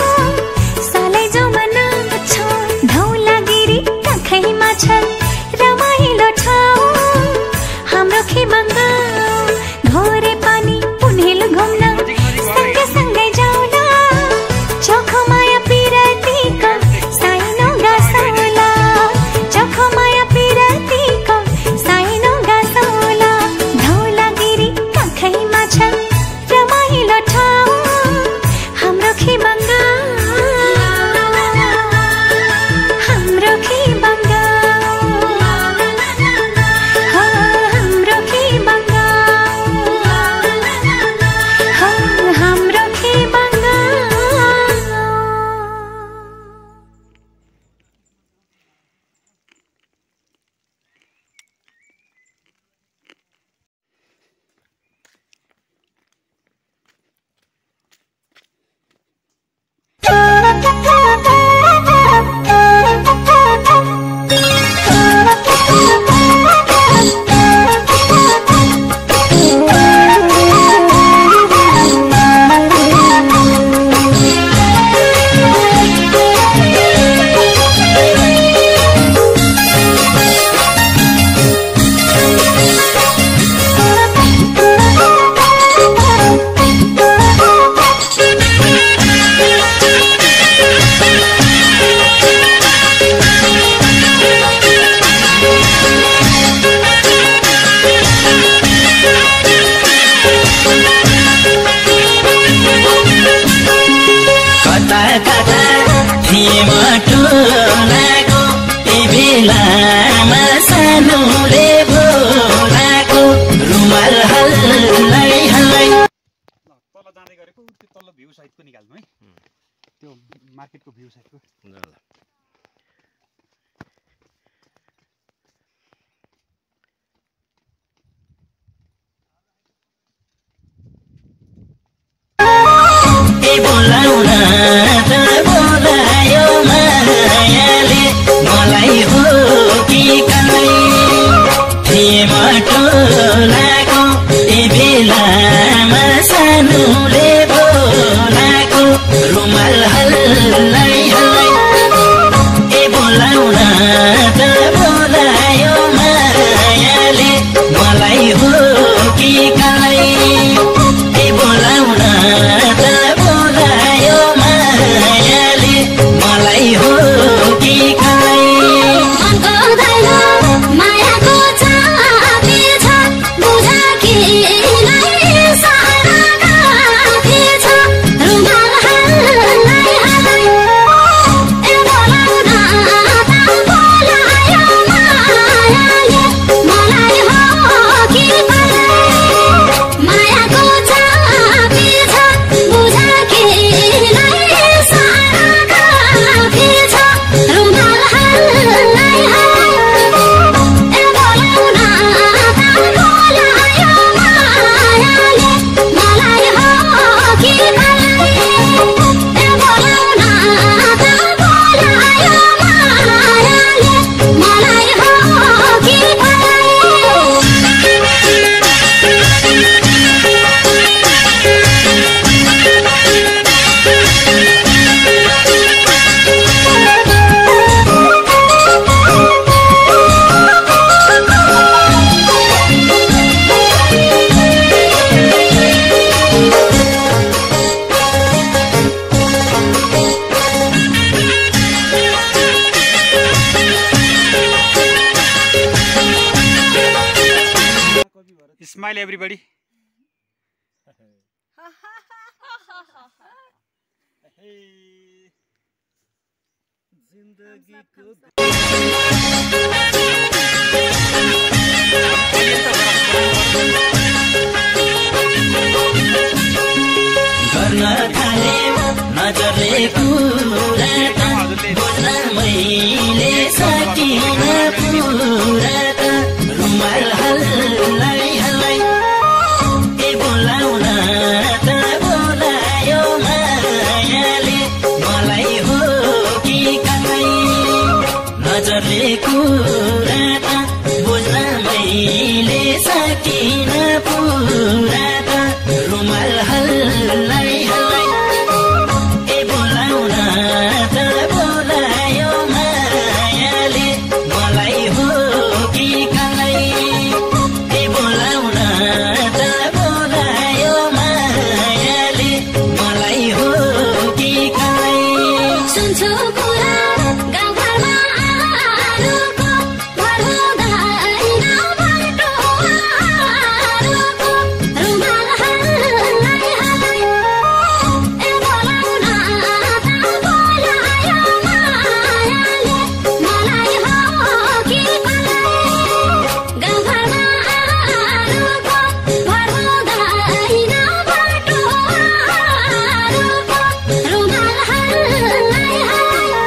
[SPEAKER 4] सालै जाउमा नाच्छौ धौलागिरी काखैमा छ रमाइलो ठाउँ हाम्रो खिबङ्गा घोरे पानी पुनेल घुम्न सँगै जाउँला चोखो माया पिरतीको साइनो गासौला चोखो माया पिरतीको साइनो गासौला धौलागिरी काखैमा छ रमाइलो ठाउँ हाम्रो खिबङ्गा हाम्रो खिबङ्गा हाम्रो खिबङ्गा हाम्रो खिबङ्गा
[SPEAKER 8] कता कता थिएमा टोलाको त्यही बेलामा सानोले भोलाको रुमाल हल्लै हल्लै
[SPEAKER 1] तल जाँदै गरेको त्यो तल्लो भ्यू सहितको निकाल्नु है
[SPEAKER 2] त्यो मार्केटको भ्यू साइडको
[SPEAKER 5] ल
[SPEAKER 8] बोलाउन त बोलायो मायाले मलाई हो कि कालै थिएमा टोलाको ए बेलामा सानुले बोलाको रुमाल हल्लाई हल्लाई ए बोलाउन त बोलायो मायाले मलाई हो कि कालै ए बोलाउन त बोलायो मायाले मलाई हो कि कालै
[SPEAKER 4] मायाको चापी छ बुझा कि सारा काफी छ रुमाल हल्लाई हल्लाई ए बोलाउन त बोलायो मायाले मलाई हो कि कालै मायाको चापी छ बुझा कि सारा काफी छ रुमाल हल्लाई हल्लाई ए बोलाउन त बोलायो मायाले मलाई हो कि कालै ए बोलाउन त बोलायो मायाले मलाई हो कि
[SPEAKER 1] स्माइल एभ्रीबडी
[SPEAKER 8] गर्न थाले नजरले कुरा बोल्न मैले सकिन पुरा त रुमाल हल्लाई हल्लाई ए बोलाउन त बोलायो मायाले मलाई हो कि कालै नजरले कुरा त बोल्न मैले सकिन पुरा त रुमाल हल्लाई हल्लाई ए बोलाउन त बोलायो मायाले मलाई हो कि कालै ए बोलाउन त बोलायो मायाले मलाई हो कि कालै
[SPEAKER 4] सुन्छु कुरा गाउँघरमा आरुको घर हुँदैन बाटो आरुको रुमाल हल्लाई हल्लाई ए बोलाउन त बोलायो मायाले मलाई हो कि कालै गाउँघरमा आरुको घर हुँदैन बाटो आरुको रुमाल हल्लाई हल्लाई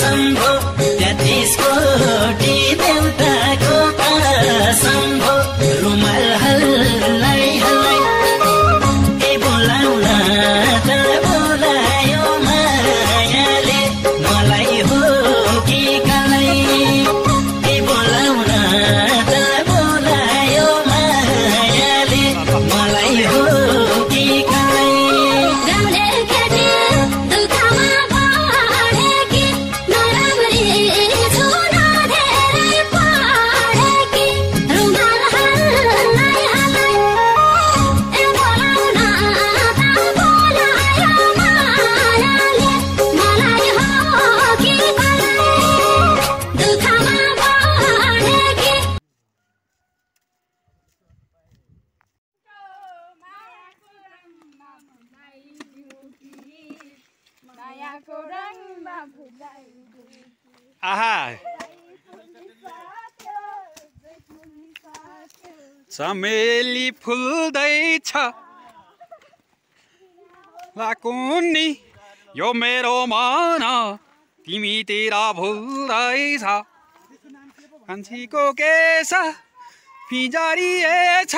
[SPEAKER 8] सम्भो 33 कोटी देउताको सम्भो रुमाल हल्लाई हल्लाई ए बोलाउन त बोलायो मायाले मलाई हो कि कालाई ए बोलाउन त बोलायो मायाले मलाई हो कि कालाई
[SPEAKER 4] गाउँले केटी दुःखमा पढेकी नराम्री छु नधेरै पढेकी रुमाल हल्लाई हल्लाई ए बोलाउन त बोलायो मायाले मलाई हो कि कालाई दुःखमा पढेकी
[SPEAKER 6] मायाको रङमा फुलाई
[SPEAKER 1] आहा चमेली फुल्दैछ लाकुन्नी यो मेरो मन तिमीतिर भुल्दैछ कान्छीको केश फिजारिएछ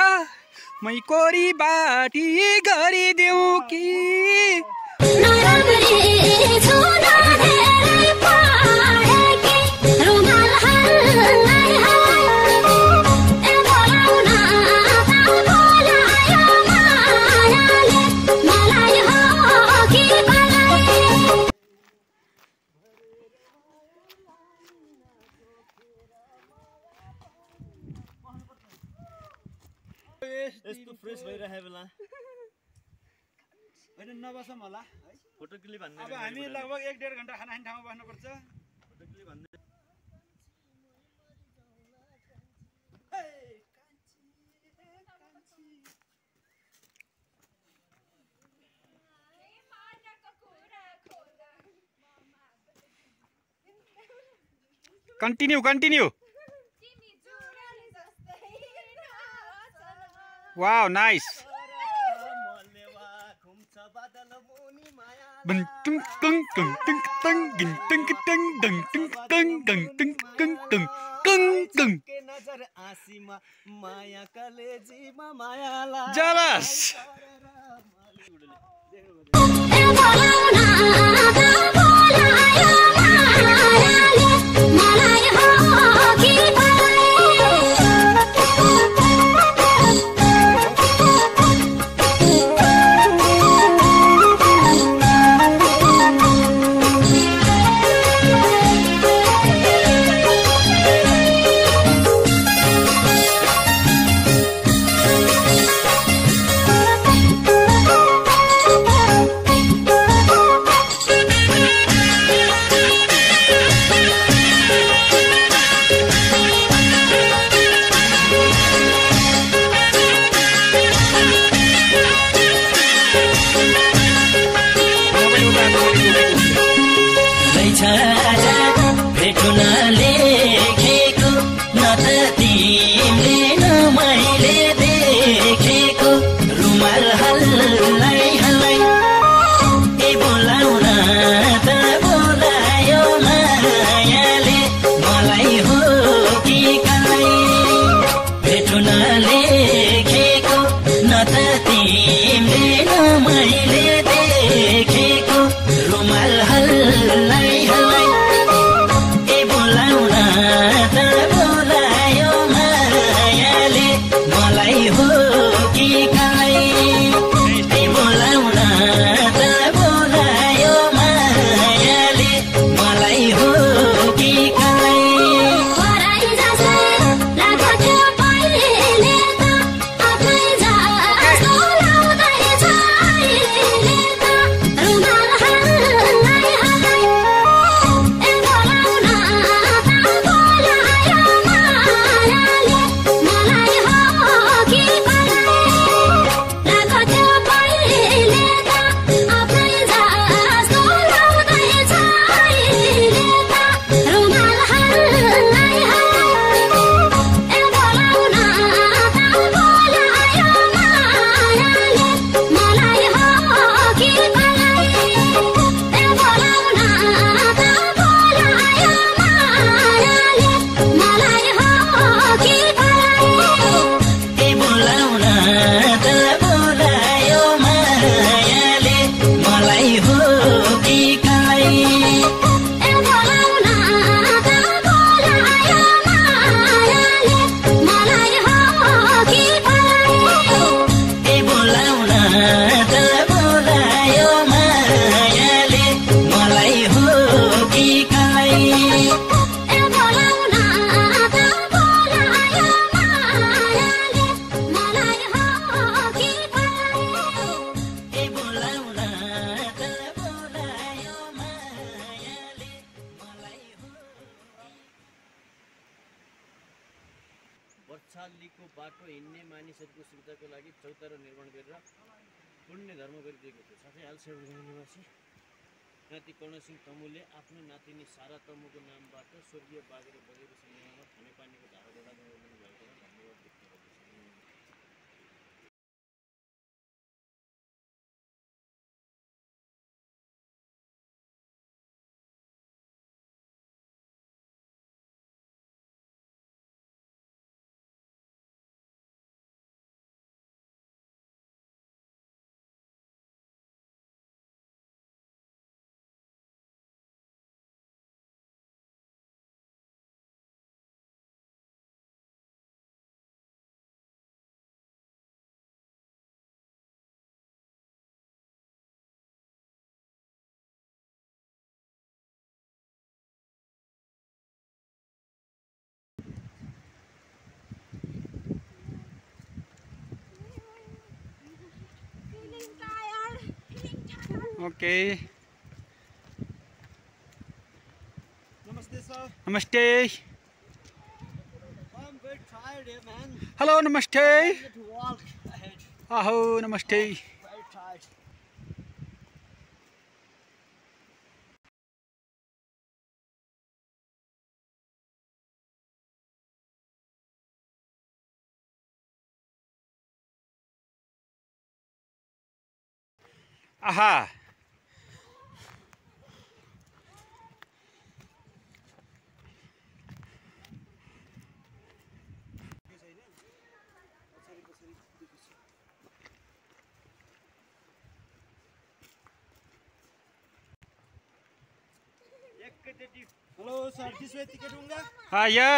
[SPEAKER 1] मै कोरी बाटी गरिदेऊ कि
[SPEAKER 4] नराम्री छु नधेरै पढेकी रुमाल हल्लाई हल्लाई ए बोलाउन त बोलायो मायाले मलाई हो कि कालाई
[SPEAKER 5] यस्तो फ्रेस भइरहेको बेला
[SPEAKER 2] होइन नबसौँ होला है
[SPEAKER 5] फोटो क्लिप हान्ने
[SPEAKER 2] अब हामी लगभग 1-1.5 घन्टा खाना खाने ठाउँमा बस्नुपर्छ
[SPEAKER 5] फोटो क्लिप हान्ने
[SPEAKER 1] कन्टिन्यू कन्टिन्यू वाउ नाइस
[SPEAKER 5] नजर आसीमा माया कलेजीमा मायाला
[SPEAKER 1] जलस
[SPEAKER 4] ए बोलाउन त बोलायो मायाले मलाई हो कि
[SPEAKER 8] भेटु न लेखेको न त तिमीले न मैले देखेको रुमाल हल्लाई हल्लाई ए बोलाउन त बोलायो मायाले मलाई हो कि कालाई भेटु न लेखेको न त तिमीले न मैले देखेको रुमाल हल्लाई हल्लाई ए बोलाउन त बोलायो मायाले मलाई हो कि कालाई ए बोला त बोलायो मायाले मलाई हो कि कलाई
[SPEAKER 4] ए बोलाउन त बोलायो मायाले मलाई हो कि कलाई
[SPEAKER 8] ए बोलाउन त बोलायो मायाले मलाई हो
[SPEAKER 3] वर्षालीको बाटो हिँड्ने मानिसहरूको सुविधाको लागि चौतारो निर्माण गरेर पुण्य धर्म गरिदिएको थियो। साथै हाल सेवगाउँ निवासी नाति कर्णसिंह तमुले आफ्नो नातिनी सारा तमुको नामबाट स्वर्गीय बागेर बगेर सङ्गमा खानेपानीको धाराबाट निर्माण भएकोमा धन्यवाद व्यक्त गर्दछन्।
[SPEAKER 1] ओके
[SPEAKER 3] नमस्ते सर।
[SPEAKER 1] नमस्ते
[SPEAKER 3] I'm very tired here, man.
[SPEAKER 1] Hello नमस्ते
[SPEAKER 3] I need to walk ahead.
[SPEAKER 1] आहो नमस्ते
[SPEAKER 3] Very tired.
[SPEAKER 1] Aaha
[SPEAKER 3] Hello, sir. This way ticket होगा?
[SPEAKER 1] आया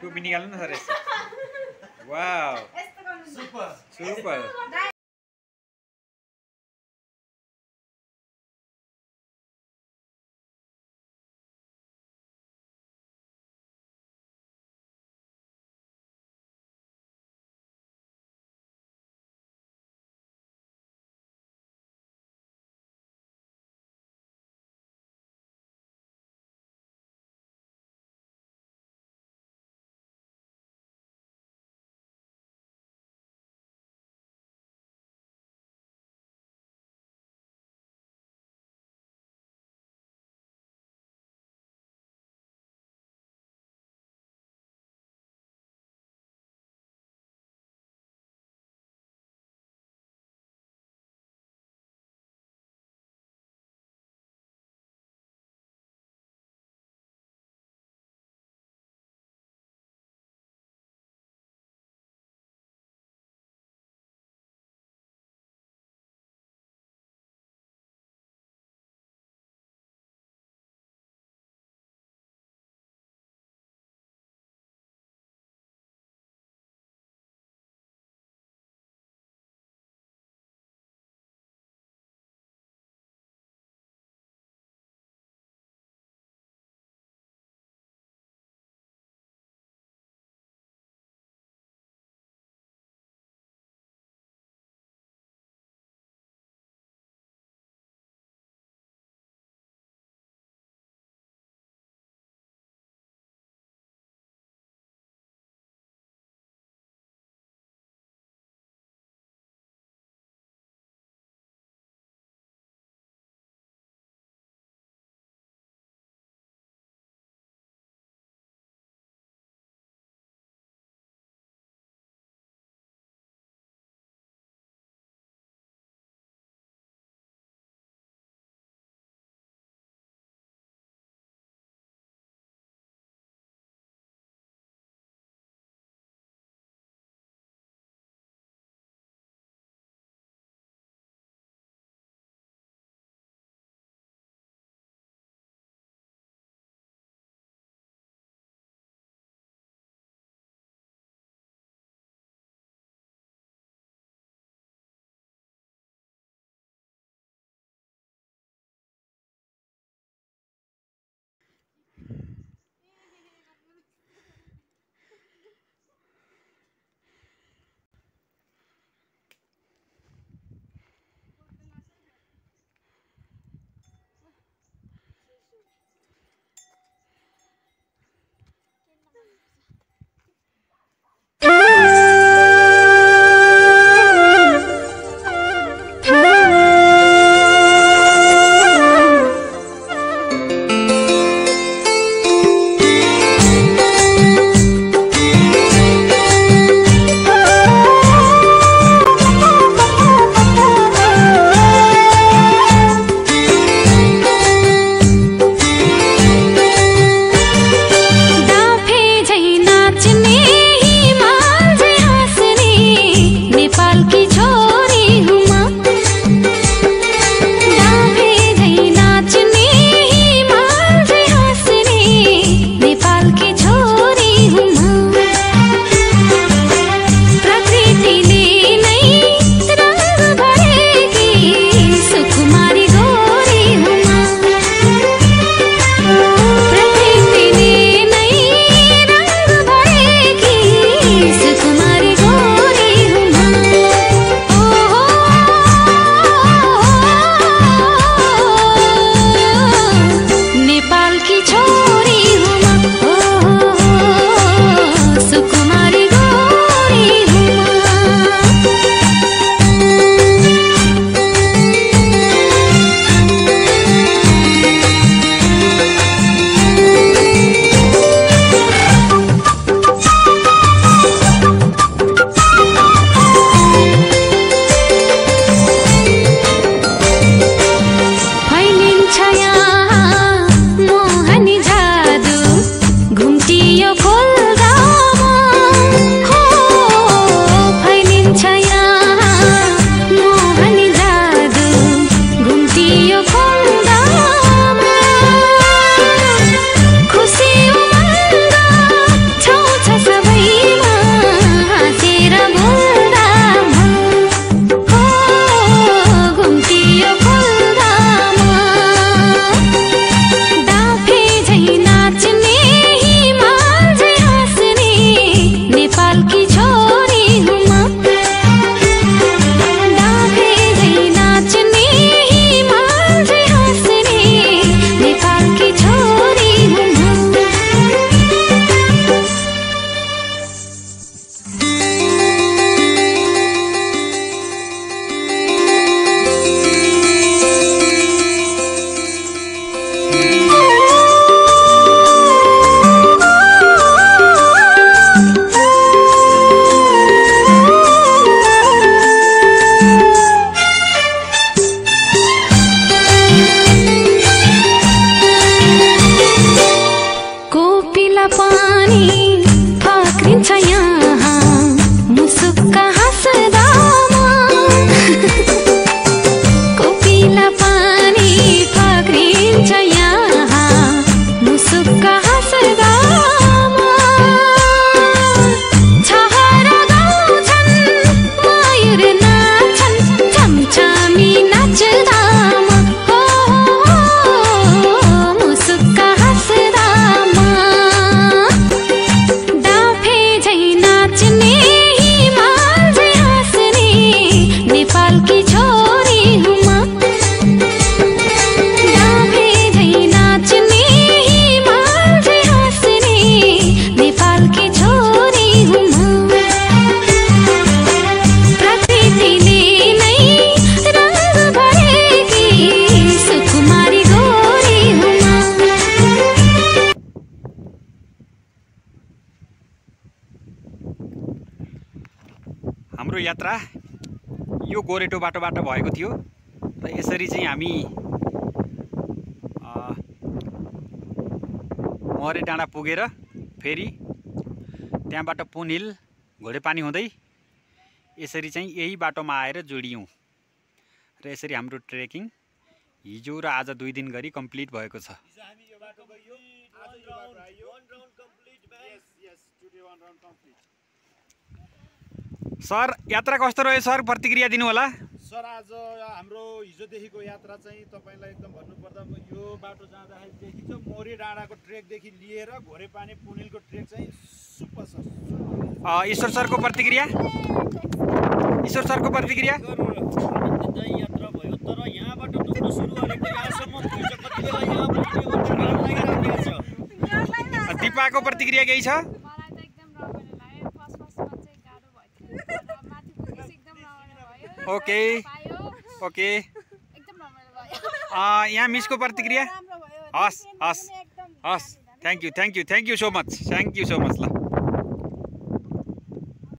[SPEAKER 1] टोपी निकाल्नु न सर यसो वाउ
[SPEAKER 6] यस्तो गर्नु
[SPEAKER 2] सुपर
[SPEAKER 1] सुपर यात्रा यो गोरेटो बाटोबाट भएको थियो र यसरी चाहिँ हामी मरे डाँडा पुगेर फेरि त्यहाँबाट पुन हिल घोडेपानी हुँदै यसरी चाहिँ यही बाटोमा आएर जोडियौँ र यसरी हाम्रो ट्रेकिङ हिजो र आज 2 दिन गरी कम्प्लिट भएको छ। सर यात्रा कस्तो रह्यो सर, प्रतिक्रिया दिनु होला।
[SPEAKER 2] सर आज हाम्रो हिजोदेखिको यात्रा चाहिँ तपाईँलाई एकदम भन्नुपर्दा यो बाटो जाँदाखेरिदेखि चाहिँ मोरे डाँडाको ट्रेकदेखि लिएर घोरेपानी पुनिलको ट्रेक चाहिँ सुपर छ।
[SPEAKER 1] ईश्वर सरको प्रतिक्रिया, ईश्वर सरको प्रतिक्रिया।
[SPEAKER 3] आनन्ददायी यात्रा भयो, तर यहाँबाट डुब्न सुरु गरेको यहाँसम्म पुग्छ कति बेला यहाँ पुग्ने भन्ने डर लागिरहेको छ।
[SPEAKER 1] दिपाको प्रतिक्रिया केही छ?
[SPEAKER 6] मलाई त एकदम रमाइलो लाग्यो। फर्स्टमा चाहिँ गाह्रो भयो तर माथि पुगेपछि एकदम रमाइलो भयो।
[SPEAKER 1] ओके ओके
[SPEAKER 6] एकदम रमाइलो भयो।
[SPEAKER 1] यहाँ मिसको प्रतिक्रिया? हस् हस् हस्, थ्याङ्क यू सो मच, ल।